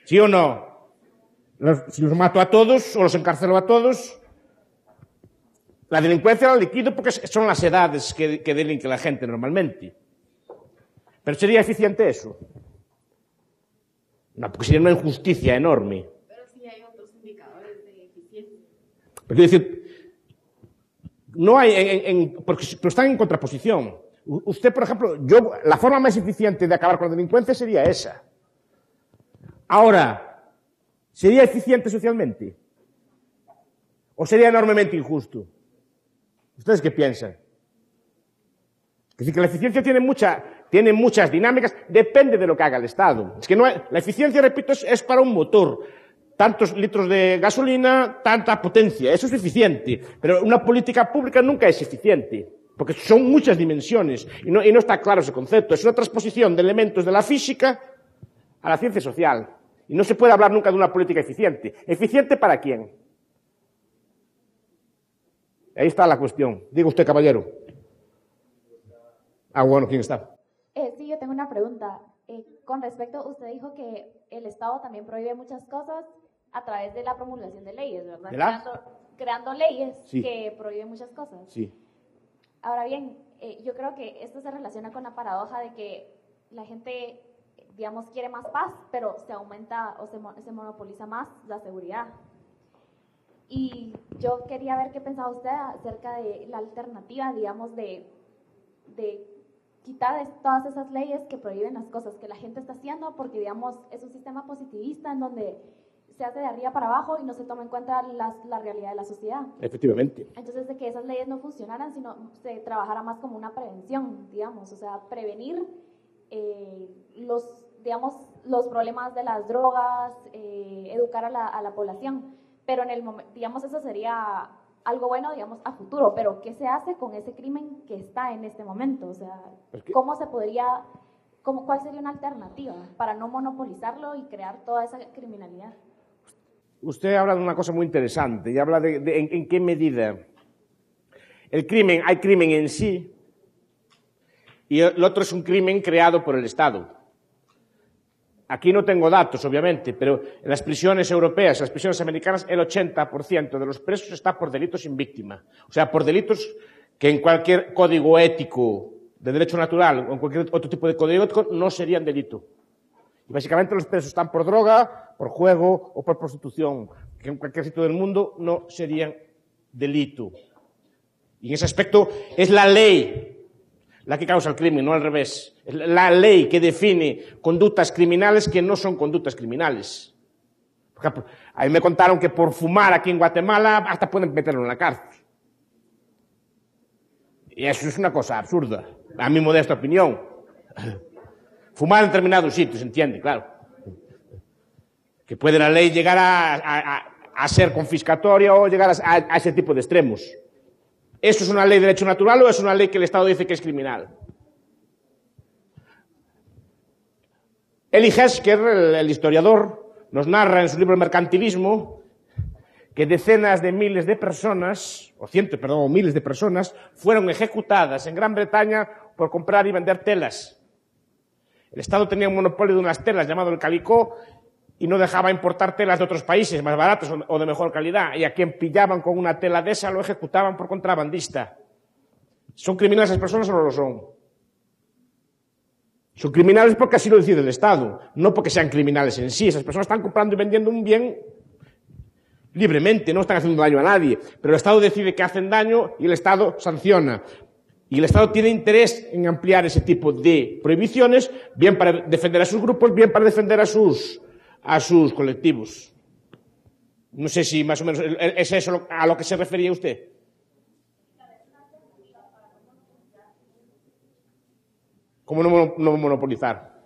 ¿Sí o no? Si los mato a todos o los encarcelo a todos, la delincuencia la liquido porque son las edades que delinque la gente normalmente. ¿Pero sería eficiente eso? No, porque sería una injusticia enorme. Pero sí hay otros indicadores de eficiencia. Pero quiero decir, No hay, pero están en contraposición. Usted, por ejemplo, la forma más eficiente de acabar con la delincuencia sería esa. Ahora, ¿sería eficiente socialmente? ¿O sería enormemente injusto? ¿Ustedes qué piensan? Es decir, que la eficiencia tiene muchas dinámicas, depende de lo que haga el Estado. Es que la eficiencia, repito, es para un motor. Tantos litros de gasolina, tanta potencia, eso es eficiente. Pero una política pública nunca es eficiente, porque son muchas dimensiones y no está claro ese concepto. Es una transposición de elementos de la física a la ciencia social. Y no se puede hablar nunca de una política eficiente. ¿Eficiente para quién? Ahí está la cuestión. Diga usted, caballero. Bueno, ¿quién está? Sí, yo tengo una pregunta. Con respecto, usted dijo que el Estado también prohíbe muchas cosas a través de la promulgación de leyes, ¿verdad? Creando leyes sí. Que prohíben muchas cosas. Sí. Ahora bien, yo creo que esto se relaciona con la paradoja de que la gente, digamos, quiere más paz, pero se aumenta o se monopoliza más la seguridad. Y yo quería ver qué pensaba usted acerca de la alternativa, digamos, de quitar todas esas leyes que prohíben las cosas que la gente está haciendo, porque, digamos, es un sistema positivista en donde se hace de arriba para abajo y no se toma en cuenta la realidad de la sociedad. Efectivamente. Entonces, de que esas leyes no funcionaran, sino se trabajara más como una prevención, digamos, o sea, prevenir los problemas de las drogas, educar a la población. Pero en el momento, digamos, eso sería algo bueno, digamos, a futuro. Pero ¿qué se hace con ese crimen que está en este momento? O sea, ¿cómo se podría, cuál sería una alternativa para no monopolizarlo y crear toda esa criminalidad? Usted habla de una cosa muy interesante y habla de en qué medida el crimen, hay crimen en sí y el otro es un crimen creado por el Estado. Aquí no tengo datos, obviamente, pero en las prisiones europeas, en las prisiones americanas, el 80% de los presos está por delitos sin víctima. O sea, por delitos que en cualquier código ético de derecho natural o en cualquier otro tipo de código ético no serían delito. Y básicamente los presos están por droga, por juego o por prostitución, que en cualquier sitio del mundo no serían delito. Y en ese aspecto es la ley la que causa el crimen, no al revés. Es la ley que define conductas criminales que no son conductas criminales. Por ejemplo, a mí me contaron que por fumar aquí en Guatemala hasta pueden meterlo en la cárcel. Y eso es una cosa absurda, a mi modesta opinión. Fumar en determinados sitios, entiende, claro. Que puede la ley llegar a ser confiscatoria o llegar a ese tipo de extremos. ¿Eso es una ley de derecho natural o es una ley que el Estado dice que es criminal? Eli Hesker, el historiador, nos narra en su libro El mercantilismo que decenas de miles de personas, miles de personas, fueron ejecutadas en Gran Bretaña por comprar y vender telas. El Estado tenía un monopolio de unas telas llamado el calicó y no dejaba importar telas de otros países más baratos o de mejor calidad. Y a quien pillaban con una tela de esa lo ejecutaban por contrabandista. ¿Son criminales esas personas o no lo son? Son criminales porque así lo decide el Estado, no porque sean criminales en sí. Esas personas están comprando y vendiendo un bien libremente, no están haciendo daño a nadie. Pero el Estado decide que hacen daño y el Estado sanciona. Y el Estado tiene interés en ampliar ese tipo de prohibiciones, bien para defender a sus grupos, bien para defender a sus colectivos. No sé si más o menos es eso a lo que se refería usted. ¿Cómo no monopolizar?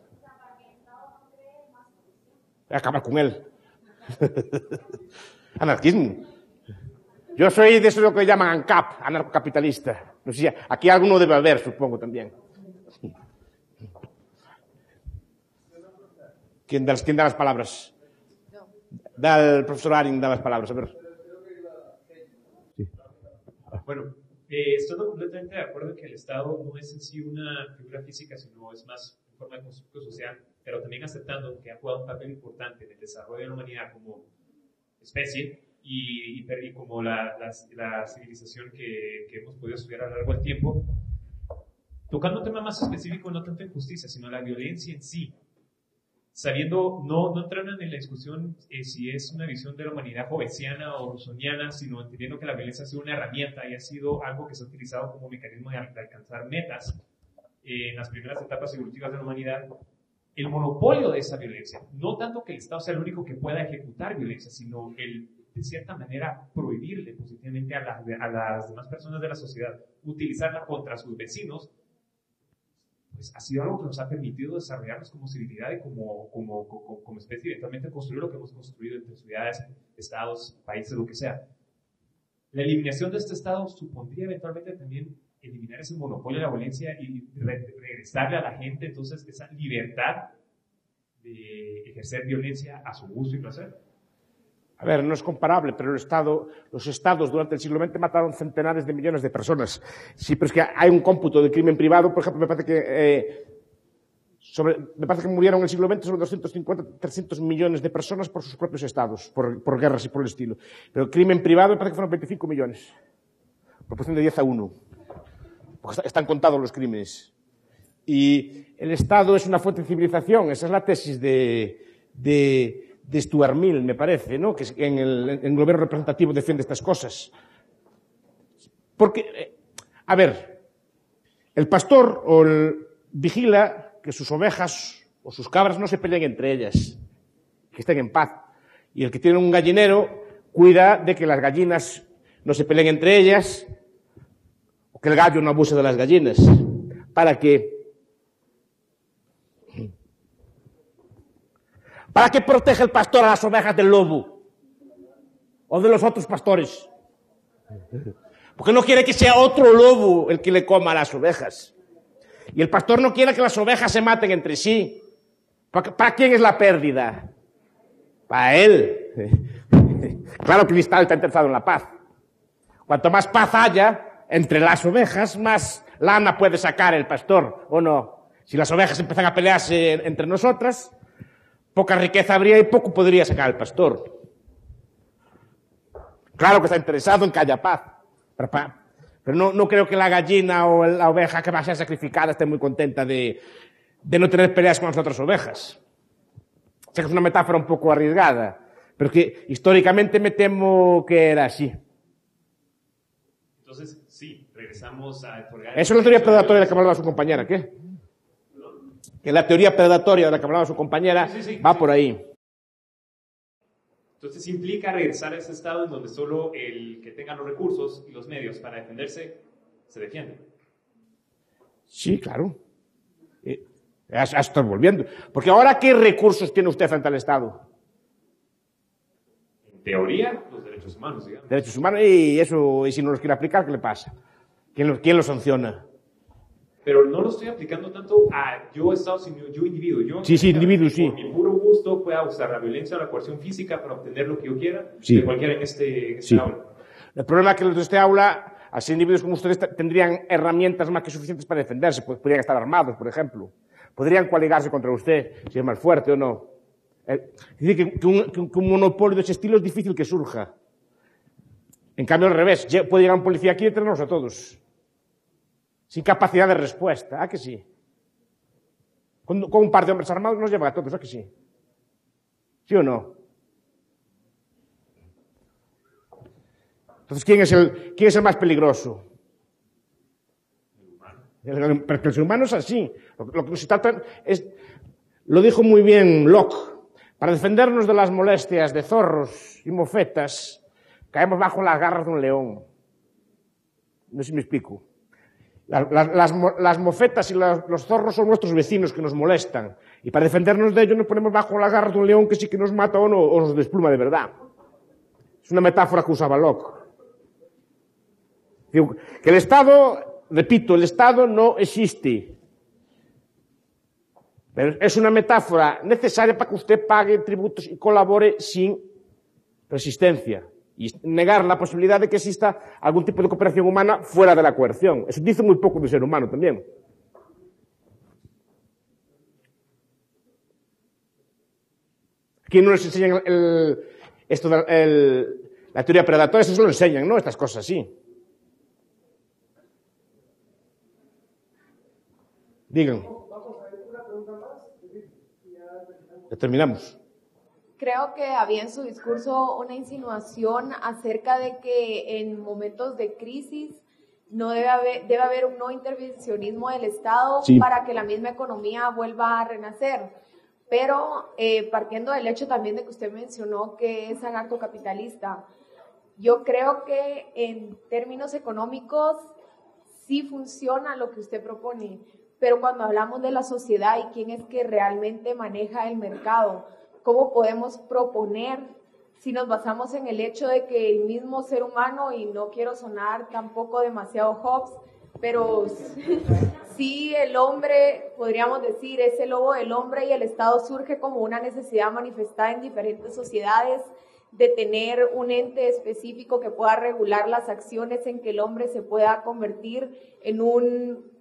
Acabar con él. Anarquismo. Yo soy de eso lo que llaman ANCAP, anarcocapitalista. No sé si aquí alguno debe haber, supongo, también. ¿Quién da las palabras? Da el profesor Arin, da las palabras, a ver. Sí. Bueno, estoy completamente de acuerdo en que el Estado no es en sí una figura física, sino es más en forma de constructo social, pero también aceptando que ha jugado un papel importante en el desarrollo de la humanidad como especie y como la civilización que hemos podido estudiar a lo largo del tiempo, tocando un tema más específico, no tanto en justicia, sino la violencia en sí. sabiendo, no entrando en la discusión si es una visión de la humanidad hobbesiana o rusoniana, sino entendiendo que la violencia ha sido una herramienta y ha sido algo que se ha utilizado como mecanismo de alcanzar metas en las primeras etapas evolutivas de la humanidad. El monopolio de esa violencia, no tanto que el Estado sea el único que pueda ejecutar violencia, sino el, de cierta manera, prohibirle positivamente a las demás personas de la sociedad utilizarla contra sus vecinos, pues ha sido algo que nos ha permitido desarrollarnos como civilidad y como especie, y eventualmente construir lo que hemos construido entre ciudades, estados, países, lo que sea. La eliminación de este Estado supondría eventualmente también eliminar ese monopolio de la violencia y regresarle a la gente entonces esa libertad de ejercer violencia a su gusto y placer. A ver, no es comparable, pero los estados durante el siglo XX mataron centenares de millones de personas. Sí, pero es que hay un cómputo de crimen privado, por ejemplo, me parece que murieron en el siglo XX sobre 250, 300 millones de personas por sus propios estados, por guerras y por el estilo. Pero el crimen privado me parece que fueron 25 millones, proporción de 10 a 1. Porque están contados los crímenes. Y el Estado es una fuente de civilización, esa es la tesis de Stuart Mill, me parece, ¿no? Que en el gobierno representativo defiende estas cosas. Porque, a ver, el pastor vigila que sus ovejas o sus cabras no se peleen entre ellas, que estén en paz. Y el que tiene un gallinero cuida de que las gallinas no se peleen entre ellas, o que el gallo no abuse de las gallinas. ¿Para qué? ¿Para qué protege el pastor a las ovejas del lobo? ¿O de los otros pastores? Porque no quiere que sea otro lobo el que le coma a las ovejas. Y el pastor no quiere que las ovejas se maten entre sí. ¿Para quién es la pérdida? Para él. Claro que el Estado está interesado en la paz. Cuanto más paz haya entre las ovejas, más lana puede sacar el pastor, ¿o no? Si las ovejas empiezan a pelearse entre nosotras, poca riqueza habría y poco podría sacar el pastor. Claro que está interesado en que haya paz, pero no creo que la gallina o la oveja que va a ser sacrificada esté muy contenta de no tener peleas con las otras ovejas. Sé que es una metáfora un poco arriesgada, pero que históricamente me temo que era así. Entonces, sí, regresamos a... Eso es la teoría predatoria de la que hablaba su compañera, ¿qué? Que la teoría predatoria de la que hablaba su compañera va por ahí. Entonces implica regresar a ese estado en donde solo el que tenga los recursos y los medios para defenderse se defiende. Sí, claro. Ya estoy volviendo. Porque ahora, ¿qué recursos tiene usted frente al Estado? En teoría, los derechos humanos, digamos. Derechos humanos, y eso, y si no los quiere aplicar, ¿qué le pasa? ¿Quién lo sanciona? Pero no lo estoy aplicando tanto a yo Estado, sino yo individuo. Sí, individuo, sí. Por mi puro gusto pueda usar la violencia o la coerción física para obtener lo que yo quiera, sí, de cualquiera en este sí, aula. El problema es que los de este aula, así individuos como ustedes, tendrían herramientas más que suficientes para defenderse. Pues podrían estar armados, por ejemplo. Podrían coaligarse contra usted, si es más fuerte o no. Es decir, que un monopolio de ese estilo es difícil que surja. En cambio, al revés, puede llegar un policía aquí y detenernos a todos. Sin capacidad de respuesta, ¿a que sí? Con un par de hombres armados nos lleva a todos, ¿a que sí? ¿Sí o no? Entonces, ¿quién es el más peligroso? Porque el ser humano es así. Lo que se trata es, lo dijo muy bien Locke, para defendernos de las molestias de zorros y mofetas, caemos bajo las garras de un león. No sé si me explico. Las mofetas y los zorros son nuestros vecinos que nos molestan. Y para defendernos de ellos nos ponemos bajo las garras de un león que sí que nos mata o nos despluma de verdad. Es una metáfora que usaba Locke. Digo, que el Estado, repito, el Estado no existe. Pero es una metáfora necesaria para que usted pague tributos y colabore sin resistencia. Y negar la posibilidad de que exista algún tipo de cooperación humana fuera de la coerción. Eso dice muy poco del ser humano también. Aquí no les enseñan la teoría predatoria, eso se lo enseñan, ¿no? Estas cosas, sí. Digan. Terminamos. Creo que había en su discurso una insinuación acerca de que en momentos de crisis no debe haber un no intervencionismo del Estado para que la misma economía vuelva a renacer. Pero partiendo del hecho también de que usted mencionó que es anarcocapitalista, yo creo que en términos económicos sí funciona lo que usted propone, pero cuando hablamos de la sociedad y quién es que realmente maneja el mercado, ¿cómo podemos proponer si nos basamos en el hecho de que el mismo ser humano, y no quiero sonar tampoco demasiado Hobbes, pero sí el hombre, podríamos decir, es el lobo del hombre y el Estado surge como una necesidad manifestada en diferentes sociedades de tener un ente específico que pueda regular las acciones en que el hombre se pueda convertir en un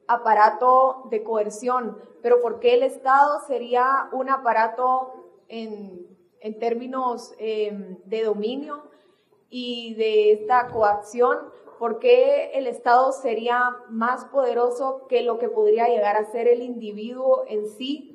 aparato de coerción? Pero ¿por qué el Estado sería un aparato en términos de dominio y de esta coacción? ¿Por qué el Estado sería más poderoso que lo que podría llegar a ser el individuo en sí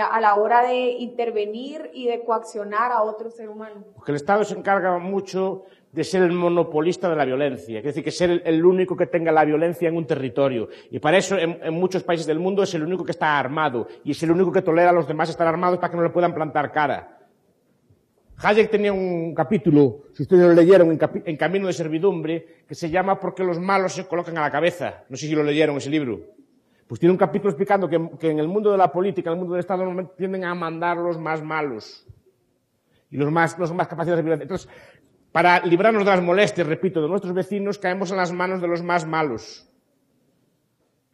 a la hora de intervenir y de coaccionar a otro ser humano? Porque el Estado se encarga mucho de ser el monopolista de la violencia, es decir, que ser el único que tenga la violencia en un territorio. Y para eso, en muchos países del mundo, es el único que está armado, y es el único que tolera a los demás estar armados para que no le puedan plantar cara. Hayek tenía un capítulo, si ustedes lo leyeron, en Camino de Servidumbre, que se llama ¿Por qué los malos se colocan a la cabeza? No sé si lo leyeron ese libro. Pues tiene un capítulo explicando que en el mundo de la política, en el mundo del Estado, normalmente tienden a mandar los más malos. Y los más capaces de violencia. Entonces, para librarnos de las molestias, repito, de nuestros vecinos, caemos en las manos de los más malos.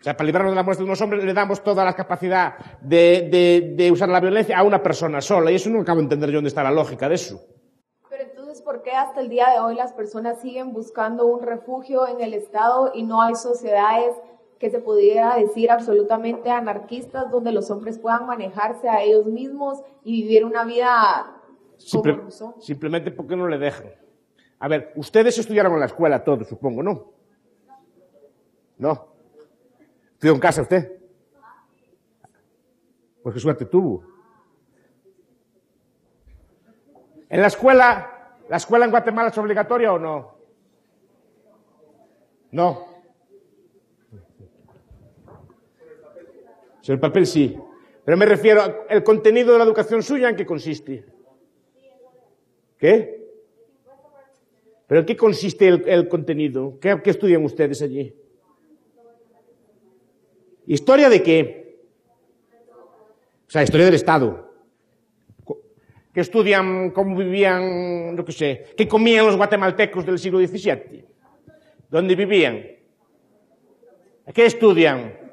O sea, para librarnos de las molestias de unos hombres, le damos toda la capacidad de usar la violencia a una persona sola. Y eso no acabo de entender yo dónde está la lógica de eso. Pero entonces, ¿por qué hasta el día de hoy las personas siguen buscando un refugio en el Estado y no hay sociedades que se pudiera decir absolutamente anarquistas, donde los hombres puedan manejarse a ellos mismos y vivir una vida como son? Simplemente porque no le dejan. A ver, ustedes estudiaron en la escuela todos, supongo, ¿no? ¿No? ¿Estudió en casa usted? Pues qué suerte tuvo. ¿En la escuela en Guatemala es obligatoria o no? No. Sobre el papel sí. Pero me refiero al contenido de la educación suya, ¿en qué consiste? ¿Qué? ¿Pero en qué consiste el contenido? ¿Qué estudian ustedes allí? ¿Historia de qué? O sea, historia del Estado. ¿Qué estudian cómo vivían, no sé, qué comían los guatemaltecos del siglo XVII? ¿Dónde vivían? ¿Qué estudian?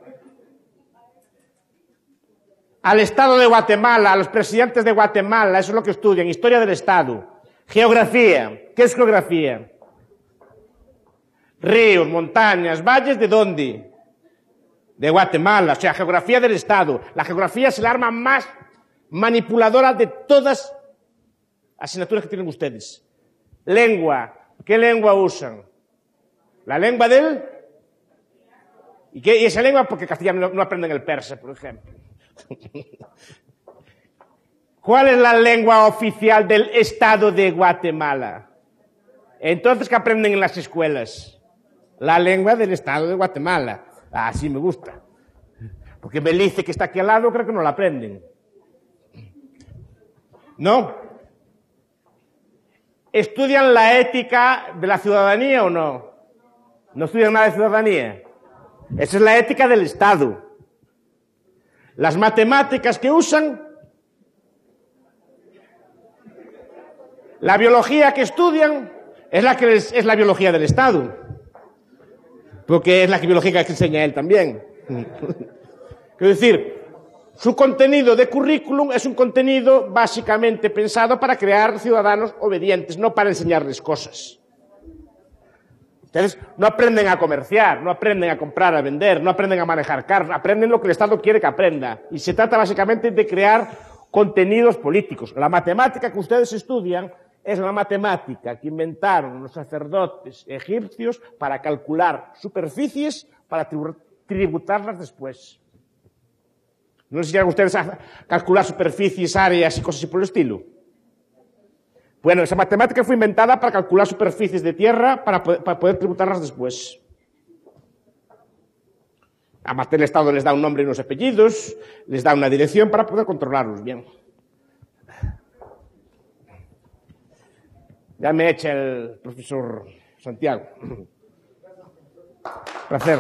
Al Estado de Guatemala, a los presidentes de Guatemala, eso es lo que estudian, historia del Estado. Geografía, ¿qué es geografía? Ríos, montañas, valles, ¿de dónde? De Guatemala, o sea, geografía del Estado. La geografía es el arma más manipuladora de todas las asignaturas que tienen ustedes. Lengua, ¿qué lengua usan? La lengua del... ¿Y esa lengua? Porque castellano no aprenden el persa, por ejemplo. ¿Cuál es la lengua oficial del Estado de Guatemala? Entonces, ¿qué aprenden en las escuelas? La lengua del Estado de Guatemala. Ah, sí me gusta. Porque Belice, que está aquí al lado, creo que no la aprenden. ¿No? ¿Estudian la ética de la ciudadanía o no? ¿No estudian nada de ciudadanía? Esa es la ética del Estado. Las matemáticas que usan, la biología que estudian, es la biología del Estado. Porque es la biología que enseña él también. Quiero decir, su contenido de currículum es un contenido básicamente pensado para crear ciudadanos obedientes, no para enseñarles cosas. Ustedes no aprenden a comerciar, no aprenden a comprar, a vender, no aprenden a manejar carros, aprenden lo que el Estado quiere que aprenda. Y se trata básicamente de crear contenidos políticos. La matemática que ustedes estudian es la matemática que inventaron los sacerdotes egipcios para calcular superficies para tributarlas después. ¿No les enseñaron ustedes a calcular superficies, áreas y cosas así por el estilo? Bueno, esa matemática fue inventada para calcular superficies de tierra para poder tributarlas después. Además, el Estado les da un nombre y unos apellidos, les da una dirección para poder controlarlos bien. Ya me echa el profesor Santiago. Placer.